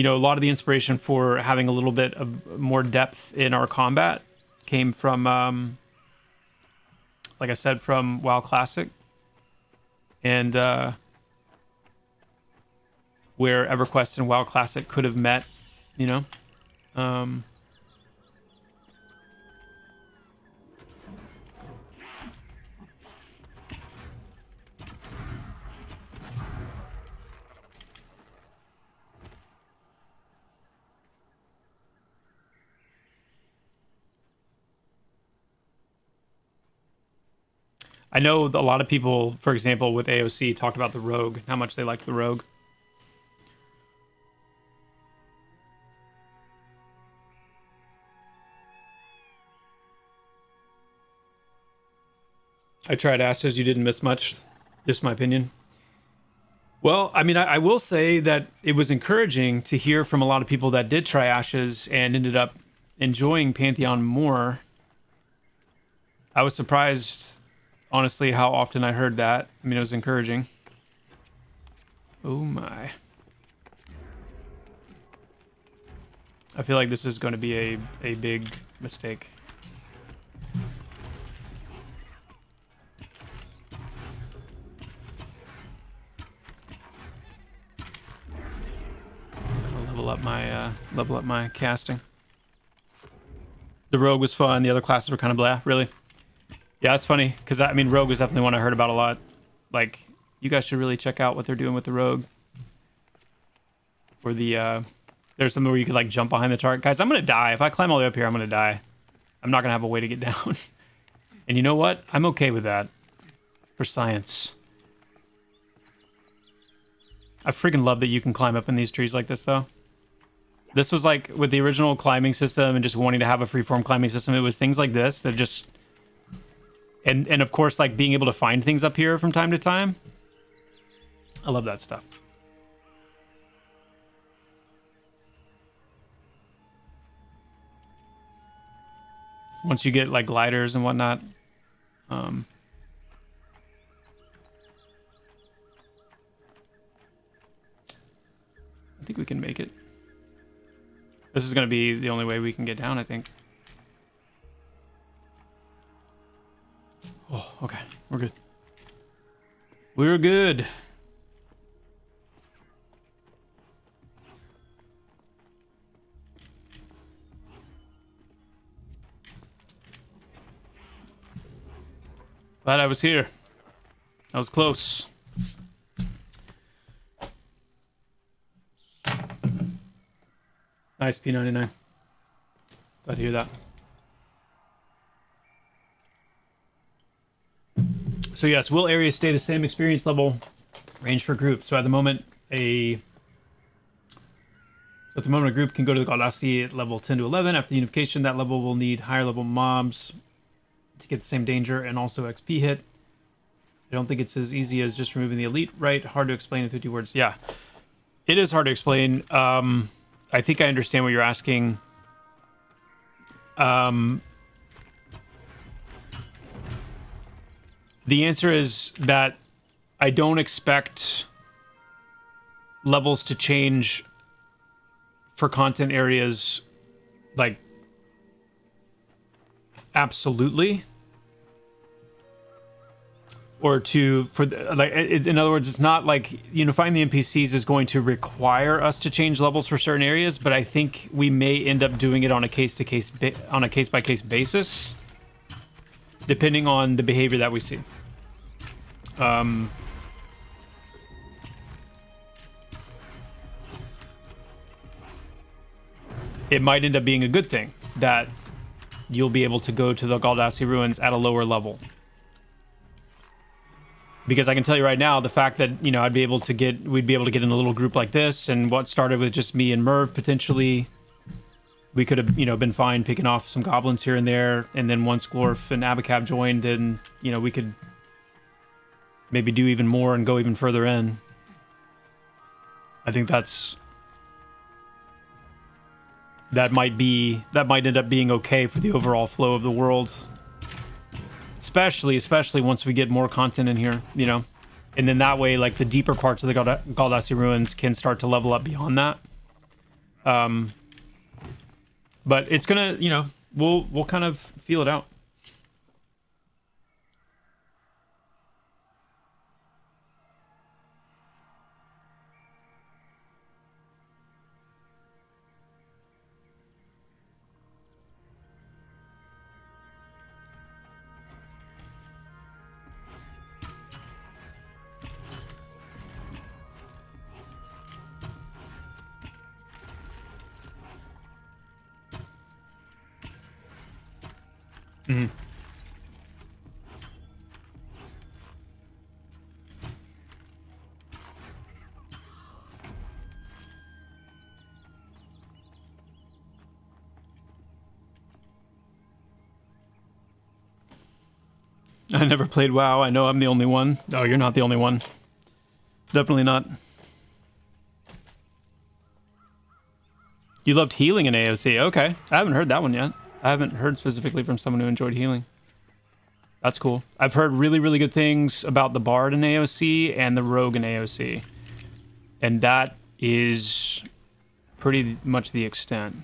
Speaker 1: know, a lot of the inspiration for having a little bit of more depth in our combat came from, like I said, from WoW Classic, and where EverQuest and WoW Classic could have met, you know. I know a lot of people, for example, with AOC, talked about the Rogue, how much they liked the Rogue. I tried Ashes, you didn't miss much. Just my opinion. Well, I mean, I will say that it was encouraging to hear from a lot of people that did try Ashes and ended up enjoying Pantheon more. I was surprised, honestly, how often I heard that. I mean, it was encouraging. Oh my. I feel like this is going to be a big mistake. I'll level up my casting. The Rogue was fun. The other classes were kind of blah. Really? Yeah, that's funny, because I mean, Rogue was definitely one I heard about a lot. Like, You guys should really check out what they're doing with the rogue. For the, there's something where you could like jump behind the target. Guys, I'm going to die. If I climb all the way up here, I'm going to die. I'm not going to have a way to get down. And you know what? I'm okay with that. For science. I freaking love that you can climb up in these trees like this, though. This was like, with the original climbing system and just wanting to have a freeform climbing system, it was things like this that just... And of course, like, being able to find things up here from time to time. I love that stuff. Once you get, like, gliders and whatnot. I think we can make it. This is going to be the only way we can get down, I think. Oh, okay. We're good. We're good. Glad I was here. That was close. Nice P99. Glad to hear that. So yes, will areas stay the same experience level range for groups? So at the moment, a group can go to the Galdassi at level 10 to 11. After the unification, that level will need higher level mobs to get the same danger and also XP hit. I don't think it's as easy as just removing the elite, right? Hard to explain in 50 words. Yeah, it is hard to explain. I think I understand what you're asking. The answer is that I don't expect levels to change for content areas, like, absolutely. Or in other words, it's not like unifying the NPCs is going to require us to change levels for certain areas, but I think we may end up doing it on a case-by-case basis, depending on the behavior that we see. It might end up being a good thing that you'll be able to go to the Galdassi ruins at a lower level. Because I can tell you right now, the fact that, you know, we'd be able to get in a little group like this, and what started with just me and Merv potentially, we could have, you know, been fine picking off some goblins here and there, and then once Glorf and Abacab joined, then, you know, we could maybe do even more and go even further in. I think that might end up being okay for the overall flow of the world. Especially once we get more content in here, you know, and then that way, like, the deeper parts of the Galdassi ruins can start to level up beyond that. But it's gonna, you know, we'll kind of feel it out. Mm-hmm. I never played WoW. I know I'm the only one. Oh, you're not the only one. Definitely not. You loved healing in AOC. Okay. I haven't heard that one yet. I haven't heard specifically from someone who enjoyed healing. That's cool. I've heard really, really good things about the Bard in AOC and the Rogue in AOC. And that is pretty much the extent.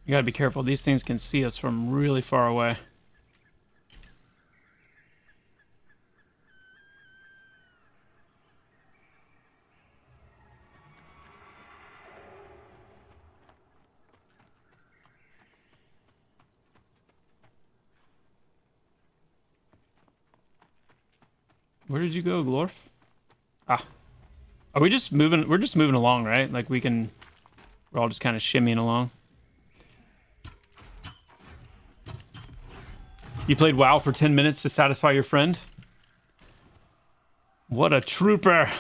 Speaker 1: You gotta be careful. These things can see us from really far away. Where did you go, Glorf? Ah. Are we just moving? We're just moving along, right? Like we're all just kind of shimmying along. You played WoW for 10 minutes to satisfy your friend? What a trooper.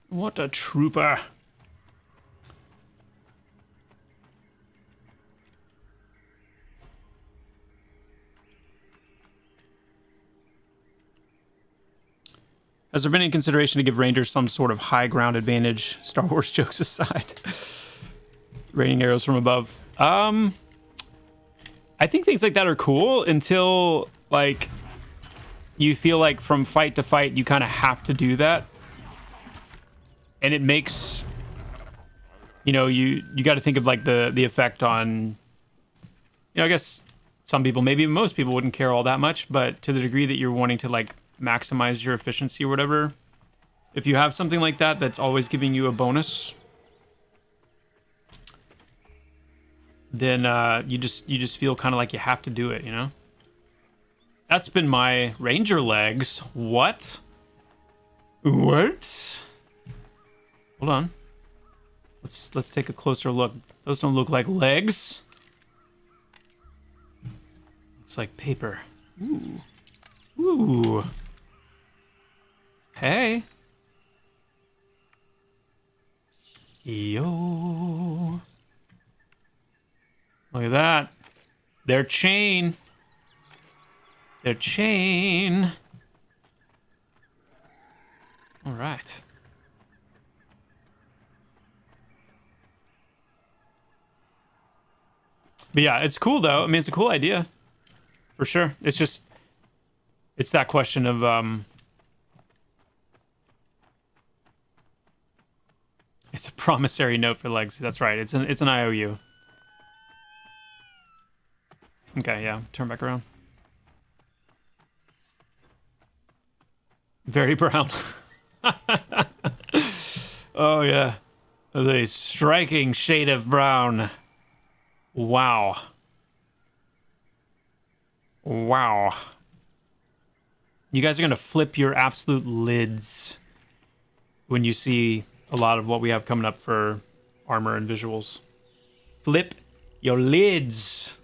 Speaker 1: What a trooper. Has there been any consideration to give Rangers some sort of high ground advantage, Star Wars jokes aside? Raining arrows from above. I think things like that are cool until, like, you feel like from fight to fight, you kind of have to do that. And it makes, you know, you got to think of, like, the effect on, you know, I guess some people, maybe most people wouldn't care all that much, but to the degree that you're wanting to, like, maximize your efficiency or whatever, if you have something like that that's always giving you a bonus, then you just feel kind of like you have to do it, you know? That's been my ranger legs. What? What? Hold on. Let's take a closer look. Those don't look like legs. Looks like paper. Ooh. Ooh. Hey. Yo. Look at that. Their chain. Their chain. All right. But yeah, it's cool though. I mean, it's a cool idea. For sure. It's just, it's that question of, it's a promissory note for legs. That's right. It's an IOU. Okay, yeah. Turn back around. Very brown. Oh, yeah. A striking shade of brown. Wow. Wow. You guys are going to flip your absolute lids when you see a lot of what we have coming up for armor and visuals. Flip your lids.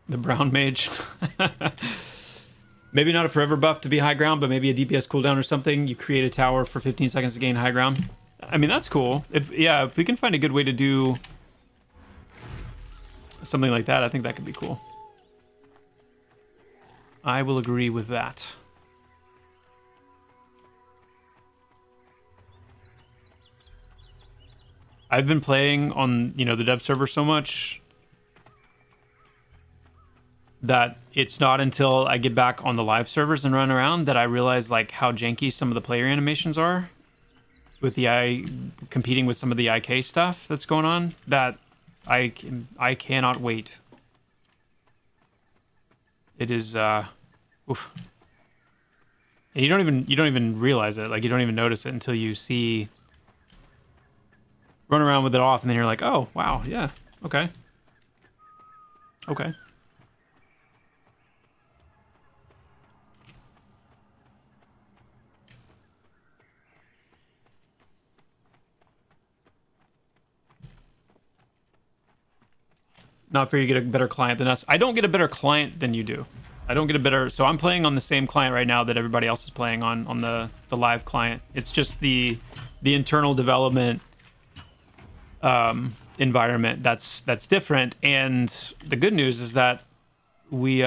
Speaker 1: The brown mage. Maybe not a forever buff to be high ground, but maybe a DPS cooldown or something. You create a tower for 15 seconds to gain high ground. I mean, that's cool. If we can find a good way to do something like that, I think that could be cool. I will agree with that. I've been playing on, you know, the dev server so much that it's not until I get back on the live servers and run around that I realize like how janky some of the player animations are with the competing with some of the IK stuff that's going on, that I cannot wait. It is oof. And you don't even realize it. Like, you don't even notice it until you see run around with it off, and then you're like, oh wow, yeah, okay. Not fair you get a better client than us. I don't get a better client than you do. I don't get a better... So I'm playing on the same client right now that everybody else is playing on the live client. It's just the internal development environment that's different. And the good news is that we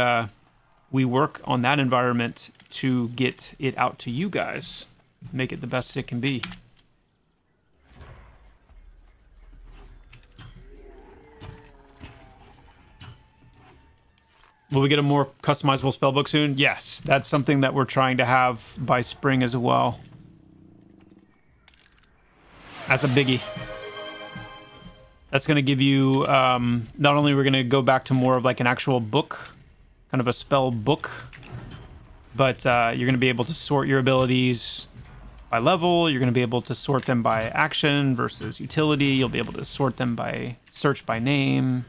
Speaker 1: work on that environment to get it out to you guys. Make it the best it can be. Will we get a more customizable spellbook soon? Yes, that's something that we're trying to have by spring as well. That's a biggie. That's going to give you, not only we're going to go back to more of like an actual book, kind of a spell book, but you're going to be able to sort your abilities by level. You're going to be able to sort them by action versus utility. You'll be able to sort them by search by name.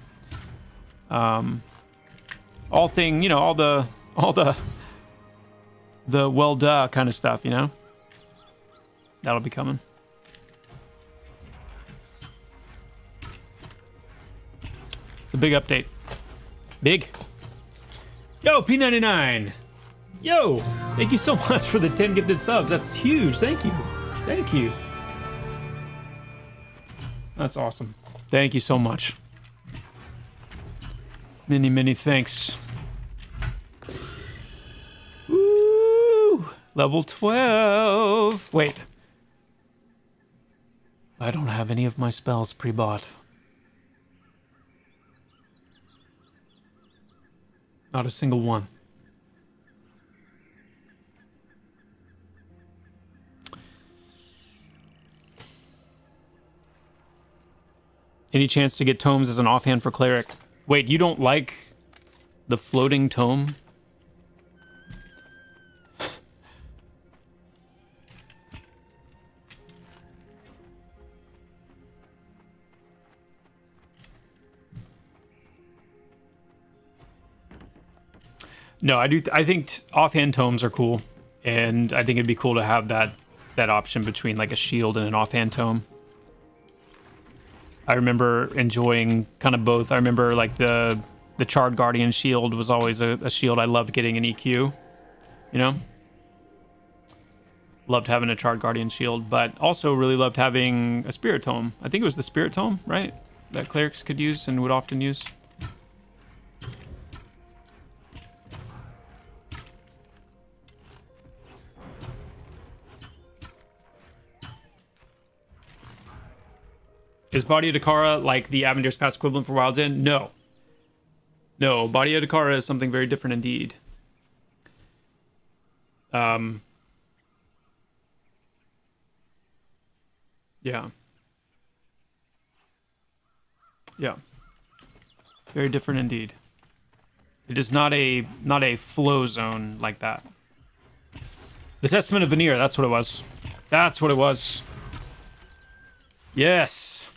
Speaker 1: All thing, you know, all the well duh kind of stuff, you know? That'll be coming. It's a big update. Big. Yo, P99. Yo, thank you so much for the 10 gifted subs. That's huge. Thank you. Thank you. That's awesome. Thank you so much. Many, many thanks. Woo! Level 12. Wait. I don't have any of my spells pre-bought. Not a single one. Any chance to get tomes as an offhand for cleric? Wait, you don't like the floating tome? No, I do. I think offhand tomes are cool, and I think it'd be cool to have that option between like a shield and an offhand tome. I remember enjoying kind of both. I remember like the Charred Guardian shield was always a shield I loved getting in EQ. You know, loved having a Charred Guardian shield, but also really loved having a Spirit Tome. I think it was the Spirit Tome, right? That clerics could use and would often use. Is Body of Dakara like the Avenger's Pass equivalent for Wild's End? No. No, Body of Dakara is something very different indeed. Yeah. Yeah. Very different indeed. It is not a flow zone like that. The Testament of Veneer, that's what it was. That's what it was. Yes.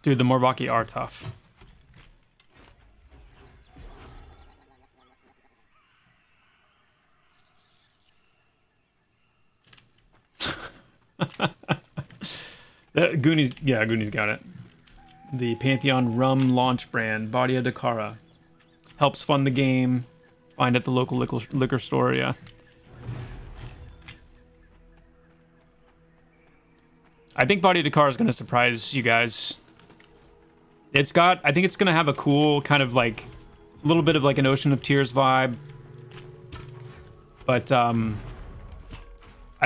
Speaker 1: Dude, the Morvaki are tough. Goonies, yeah, Goonies got it. The Pantheon rum launch brand, Body of Dakara. Helps fund the game. Find at the local liquor store, yeah. I think Body of Dakara is going to surprise you guys. I think it's going to have a cool kind of like, a little bit of like an Ocean of Tears vibe. But, I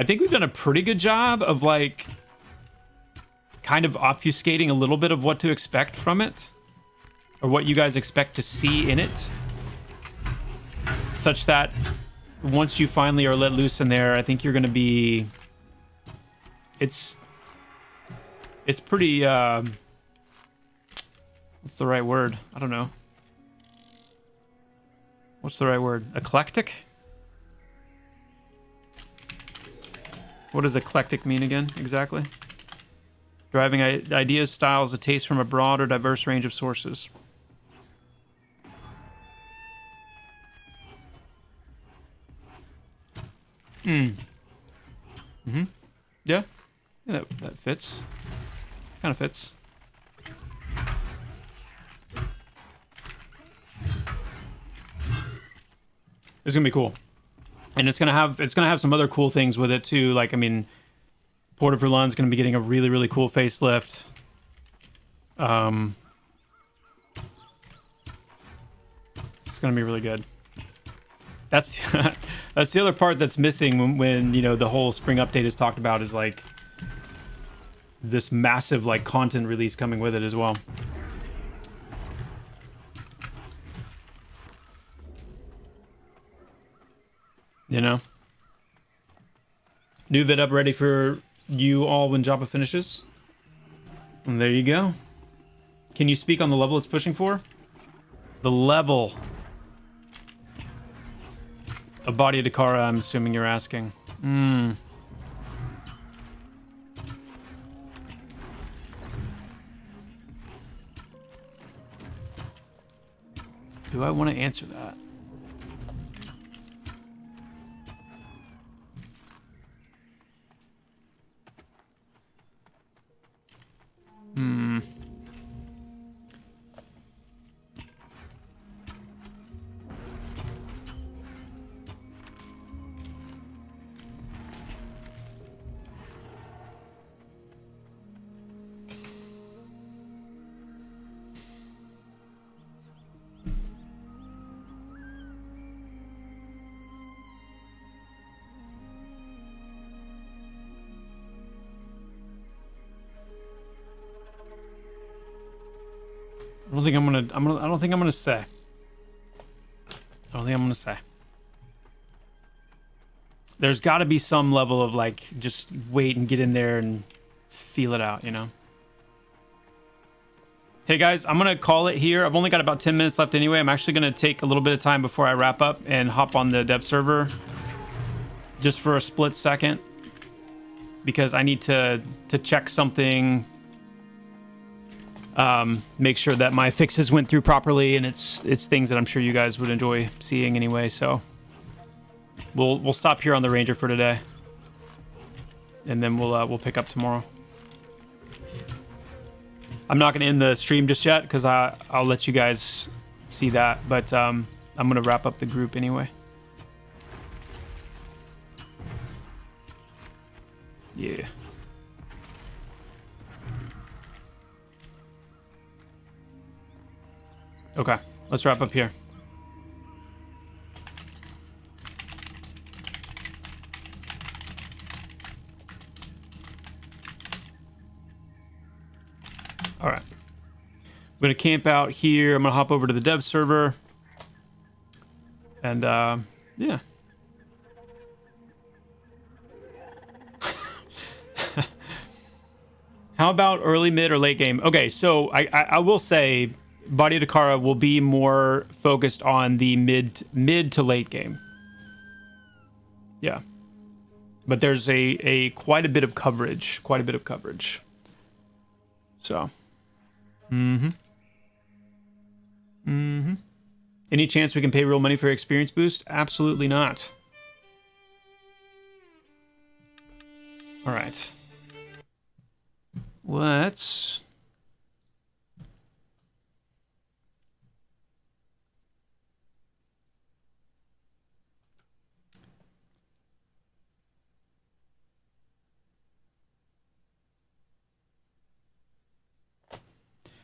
Speaker 1: think we've done a pretty good job of like, kind of obfuscating a little bit of what to expect from it. Or what you guys expect to see in it. Such that once you finally are let loose in there, I think you're going to be... It's pretty... what's the right word? I don't know. What's the right word? Eclectic? What does eclectic mean again, exactly? Deriving ideas, styles, a taste from a broad or diverse range of sources. Yeah, that fits. Kind of fits. It's gonna be cool, and it's gonna have some other cool things with it too. Like, I mean, Port of Verlun's gonna be getting a really, really cool facelift. It's gonna be really good. That's that's the other part that's missing when you know the whole spring update is talked about, is like this massive like content release coming with it as well. You know, new vid up ready for you all when Joppa finishes. And there you go. Can you speak on the level it's pushing for? The level. A body of Dakara, I'm assuming you're asking. Do I want to answer that? I don't think I'm gonna say. There's got to be some level of like just wait and get in there and feel it out, you know. Hey guys, I'm gonna call it here. I've only got about 10 minutes left anyway. I'm actually gonna take a little bit of time before I wrap up and hop on the dev server just for a split second because I need to check something. Make sure that my fixes went through properly, and it's things that I'm sure you guys would enjoy seeing anyway. So we'll stop here on the Ranger for today, and then we'll pick up tomorrow. I'm not gonna end the stream just yet because I'll let you guys see that, but I'm gonna wrap up the group anyway. Yeah. Okay, let's wrap up here. All right. I'm going to camp out here. I'm going to hop over to the dev server. And, yeah. How about early, mid, or late game? Okay, so I will say Body of Dakara will be more focused on the mid to late game. Yeah. But there's a quite a bit of coverage. So. Any chance we can pay real money for experience boost? Absolutely not. All right. Let's...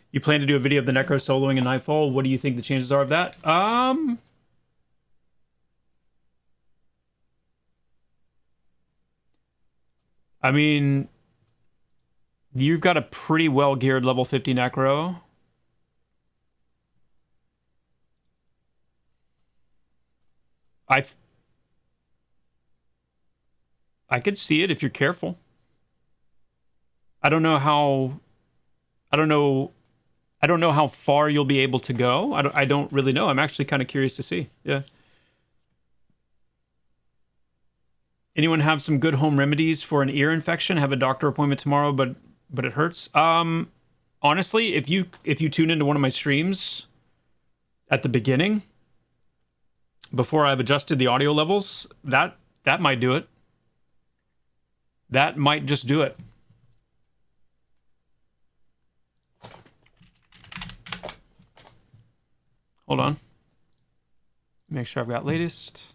Speaker 1: You plan to do a video of the Necro soloing in Nightfall? What do you think the chances are of that? I mean, you've got a pretty well geared level 50 Necro. I could see it if you're careful. I don't know how far you'll be able to go. I don't really know. I'm actually kind of curious to see. Yeah. Anyone have some good home remedies for an ear infection? Have a doctor appointment tomorrow, but it hurts. Honestly, if you tune into one of my streams at the beginning, before I've adjusted the audio levels, that might do it. That might just do it. Hold on. Make sure I've got latest.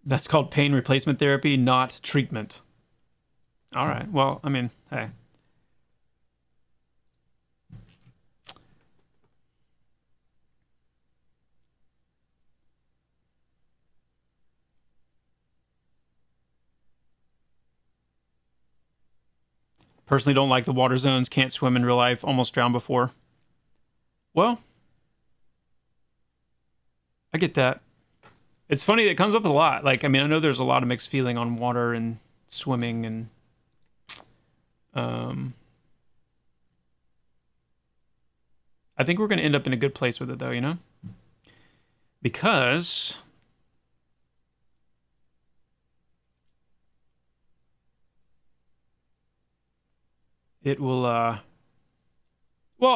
Speaker 1: That's called pain replacement therapy, not treatment. All right. Well, I mean, hey. Personally don't like the water zones, can't swim in real life, almost drowned before. Well, I get that. It's funny, it comes up a lot. Like, I mean, I know there's a lot of mixed feeling on water and swimming and I think we're going to end up in a good place with it though, you know? Because it will well,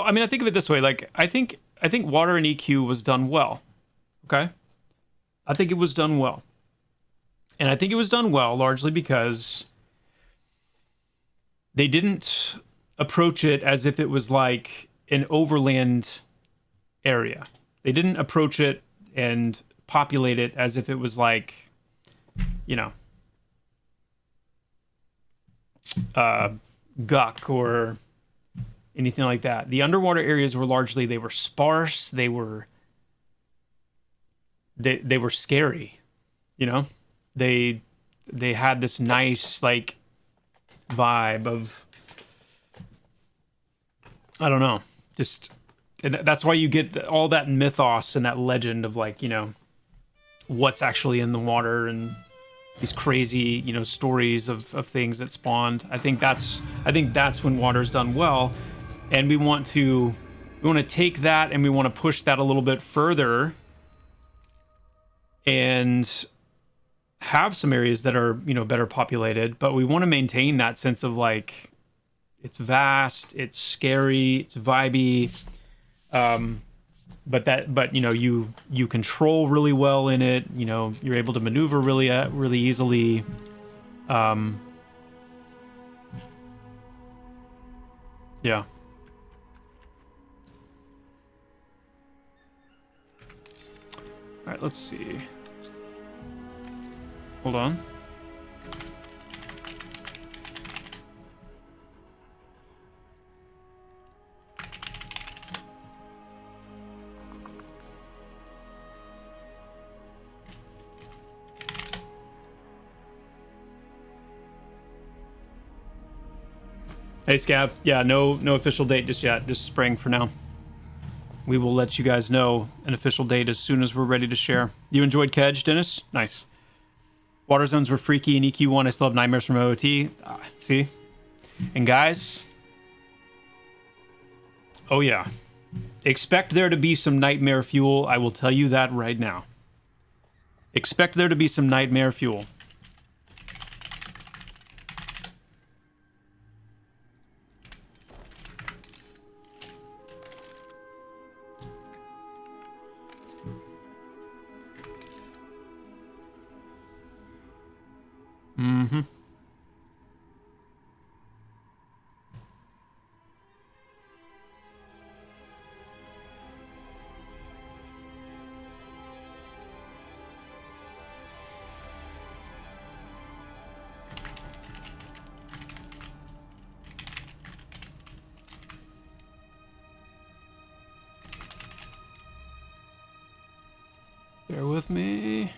Speaker 1: I mean, I think of it this way, like I think water and EQ was done well. Okay? I think it was done well. And I think it was done well largely because they didn't approach it as if it was like an overland area. They didn't approach it and populate it as if it was like, you know, Guck or anything like that. The underwater areas were largely, they were sparse, they were scary, you know? They had this nice like vibe of, I don't know, just, and that's why you get all that mythos and that legend of like, you know, what's actually in the water and these crazy, you know, stories of things that spawned. I think that's when water's done well, and we want to take that and we want to push that a little bit further and have some areas that are, you know, better populated, but we want to maintain that sense of like, it's vast, it's scary, it's vibey, but you know, you control really well in it. You know, you're able to maneuver really easily. Yeah. All right, let's see. Hold on. Hey, Scav. Yeah, no official date just yet. Just spring for now. We will let you guys know an official date as soon as we're ready to share. You enjoyed Kedge, Dennis? Nice. Water zones were freaky in EQ1. I still have nightmares from OOT. See? And guys, oh yeah. Expect there to be some nightmare fuel. I will tell you that right now. Expect there to be some nightmare fuel. Mm-hmm. Bear with me.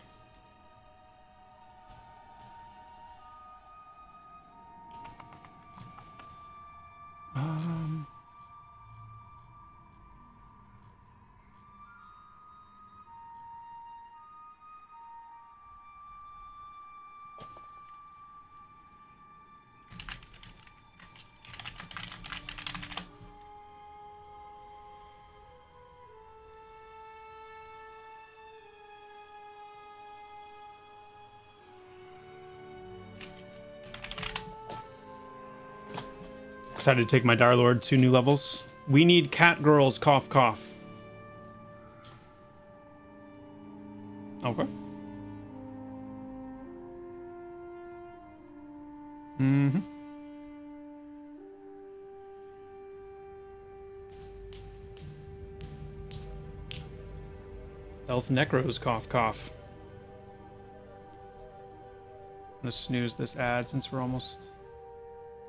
Speaker 1: Excited to take my Dire Lord to new levels. We need cat girls, cough, cough. Okay. Mm-hmm. Elf Necros, cough, cough. I'm gonna snooze this ad since we're almost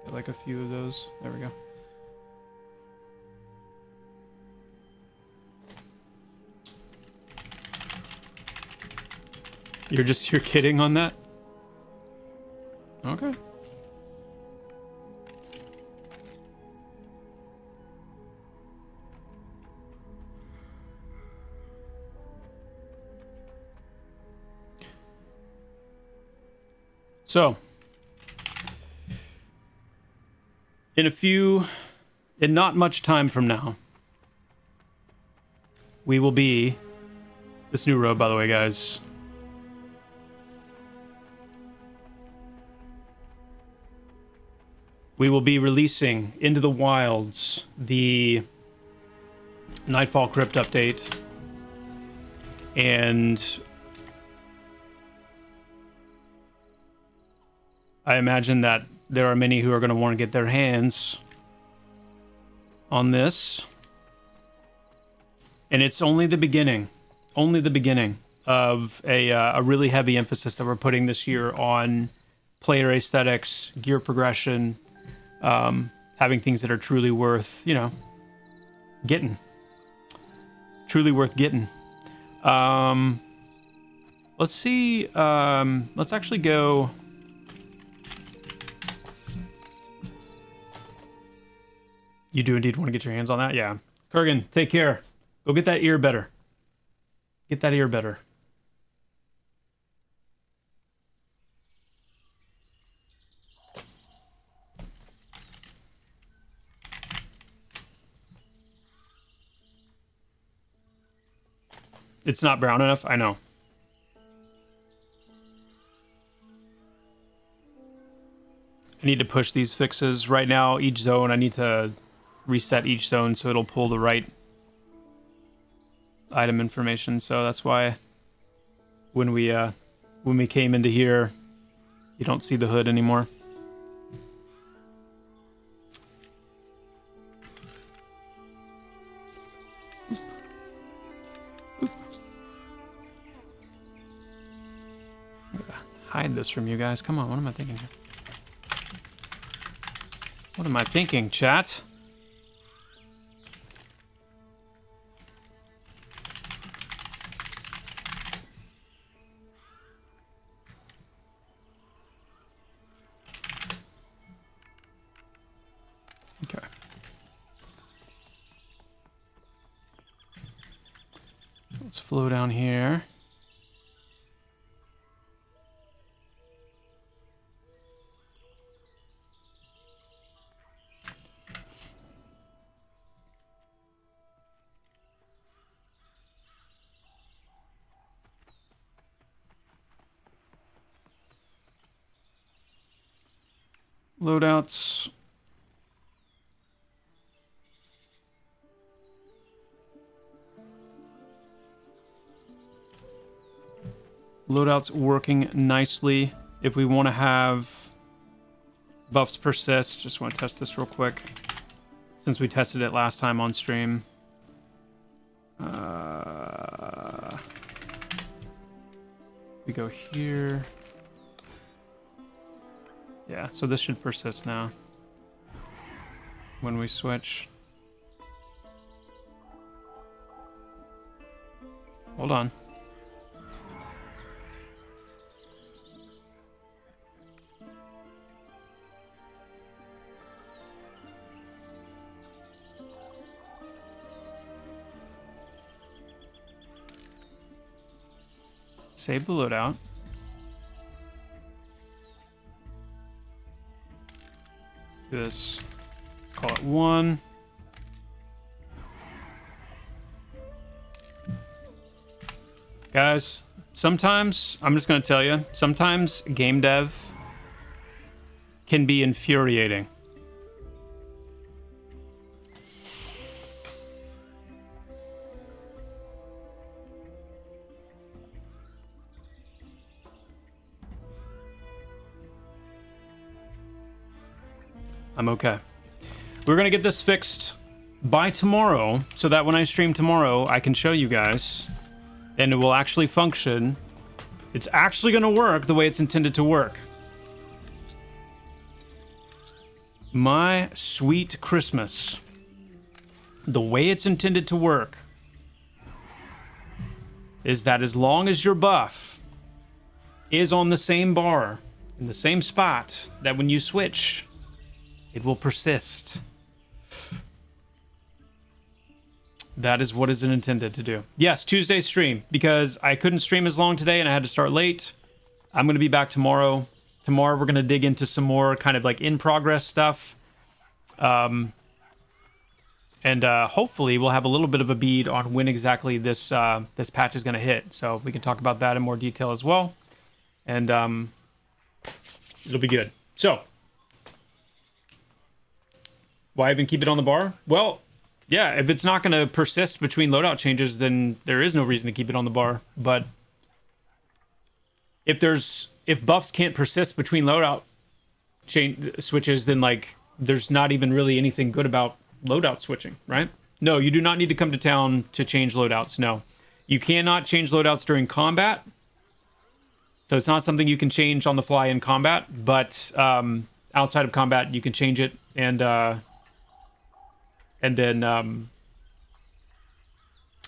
Speaker 1: got like a few of those. There we go. You're kidding on that? Okay. So, in not much time from now, we will be, this new road, by the way, guys. We will be releasing into the wilds the Nightfall Crypt update. And I imagine that there are many who are going to want to get their hands on this. And it's only the beginning of a really heavy emphasis that we're putting this year on player aesthetics, gear progression, having things that are truly worth, getting. Truly worth getting. Let's see. Let's actually go. You do indeed want to get your hands on that? Yeah. Kurgan, take care. Go get that ear better. Get that ear better. It's not brown enough? I know. I need to push these fixes. Right now, each zone, I need to reset each zone so it'll pull the right item information. So that's why when we came into here, you don't see the hood anymore. Hide this from you guys. Come on, what am I thinking here? What am I thinking, chat? Okay. Let's flow down here. Loadouts. Loadouts working nicely. If we want to have buffs persist, just want to test this real quick. Since we tested it last time on stream. We go here. Yeah, so this should persist now when we switch. Hold on. Save the loadout. Do this. Call it 1. Guys, sometimes, I'm just going to tell you, sometimes game dev can be infuriating. I'm okay. We're going to get this fixed by tomorrow so that when I stream tomorrow, I can show you guys and it will actually function. It's actually going to work the way it's intended to work. My sweet Christmas. The way it's intended to work is that as long as your buff is on the same bar, in the same spot, that when you switch, it will persist. That is what is it intended to do. Yes, Tuesday stream, because I couldn't stream as long today and I had to start late. I'm going to be back tomorrow Tomorrow we're going to dig into some more kind of like in progress stuff. And hopefully we'll have a little bit of a bead on when exactly this this patch is going to hit. So we can talk about that in more detail as well. And it'll be good. So why even keep it on the bar? Well, yeah, if it's not going to persist between loadout changes, then there is no reason to keep it on the bar. But if buffs can't persist between loadout switches, then like there's not even really anything good about loadout switching, right? No, you do not need to come to town to change loadouts. No, you cannot change loadouts during combat. So it's not something you can change on the fly in combat, but outside of combat, you can change it and then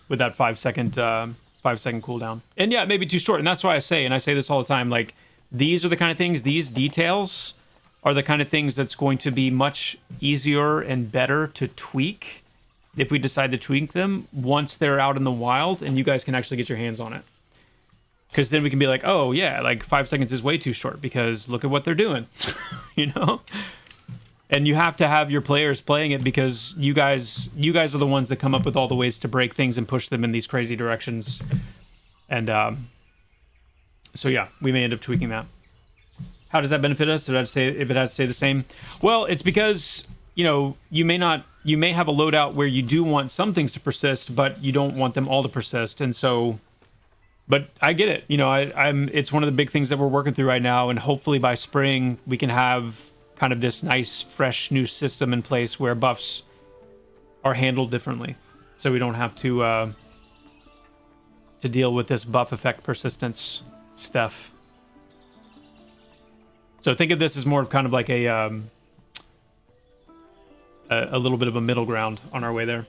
Speaker 1: with that 5 second cooldown. And yeah, it may be too short, and that's why I say this all the time, like these are the kind of things, these details are the kind of things that's going to be much easier and better to tweak if we decide to tweak them once they're out in the wild and you guys can actually get your hands on it. Because then we can be like, oh yeah, like 5 seconds is way too short because look at what they're doing, you know? And you have to have your players playing it because you guys are the ones that come up with all the ways to break things and push them in these crazy directions. And so yeah, we may end up tweaking that. How does that benefit us? Did I say if it has to stay the same? Well, it's because, you know, you may have a loadout where you do want some things to persist, but you don't want them all to persist. And so, but I get it. You know, it's one of the big things that we're working through right now. And hopefully by spring, we can have kind of this nice, fresh new system in place where buffs are handled differently. So we don't have to deal with this buff effect persistence stuff. So think of this as more of kind of like a little bit of a middle ground on our way there.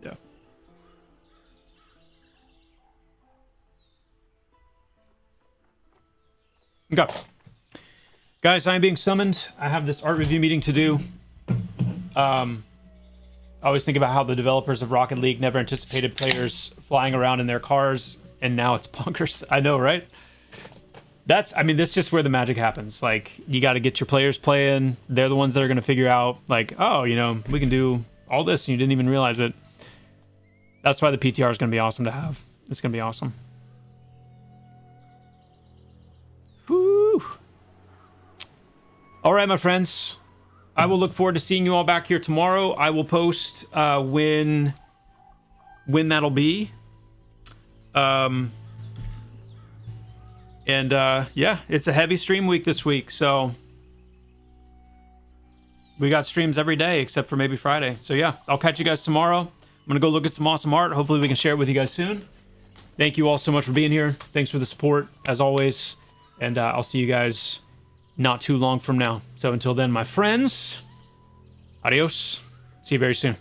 Speaker 1: Yeah. Okay. Guys, I'm being summoned. I have this art review meeting to do. I always think about how the developers of Rocket League never anticipated players flying around in their cars, and now it's bonkers. I know, right? That's just where the magic happens. Like, you got to get your players playing. They're the ones that are going to figure out, like, oh, you know, we can do all this, and you didn't even realize it. That's why the PTR is going to be awesome to have. It's going to be awesome. Whew. All right, my friends. I will look forward to seeing you all back here tomorrow. I will post when that'll be. Yeah, it's a heavy stream week this week, so we got streams every day except for maybe Friday. So yeah, I'll catch you guys tomorrow. I'm gonna go look at some awesome art. Hopefully we can share it with you guys soon. Thank you all so much for being here. Thanks for the support as always, and I'll see you guys not too long from now. So until then, my friends, adios. See you very soon.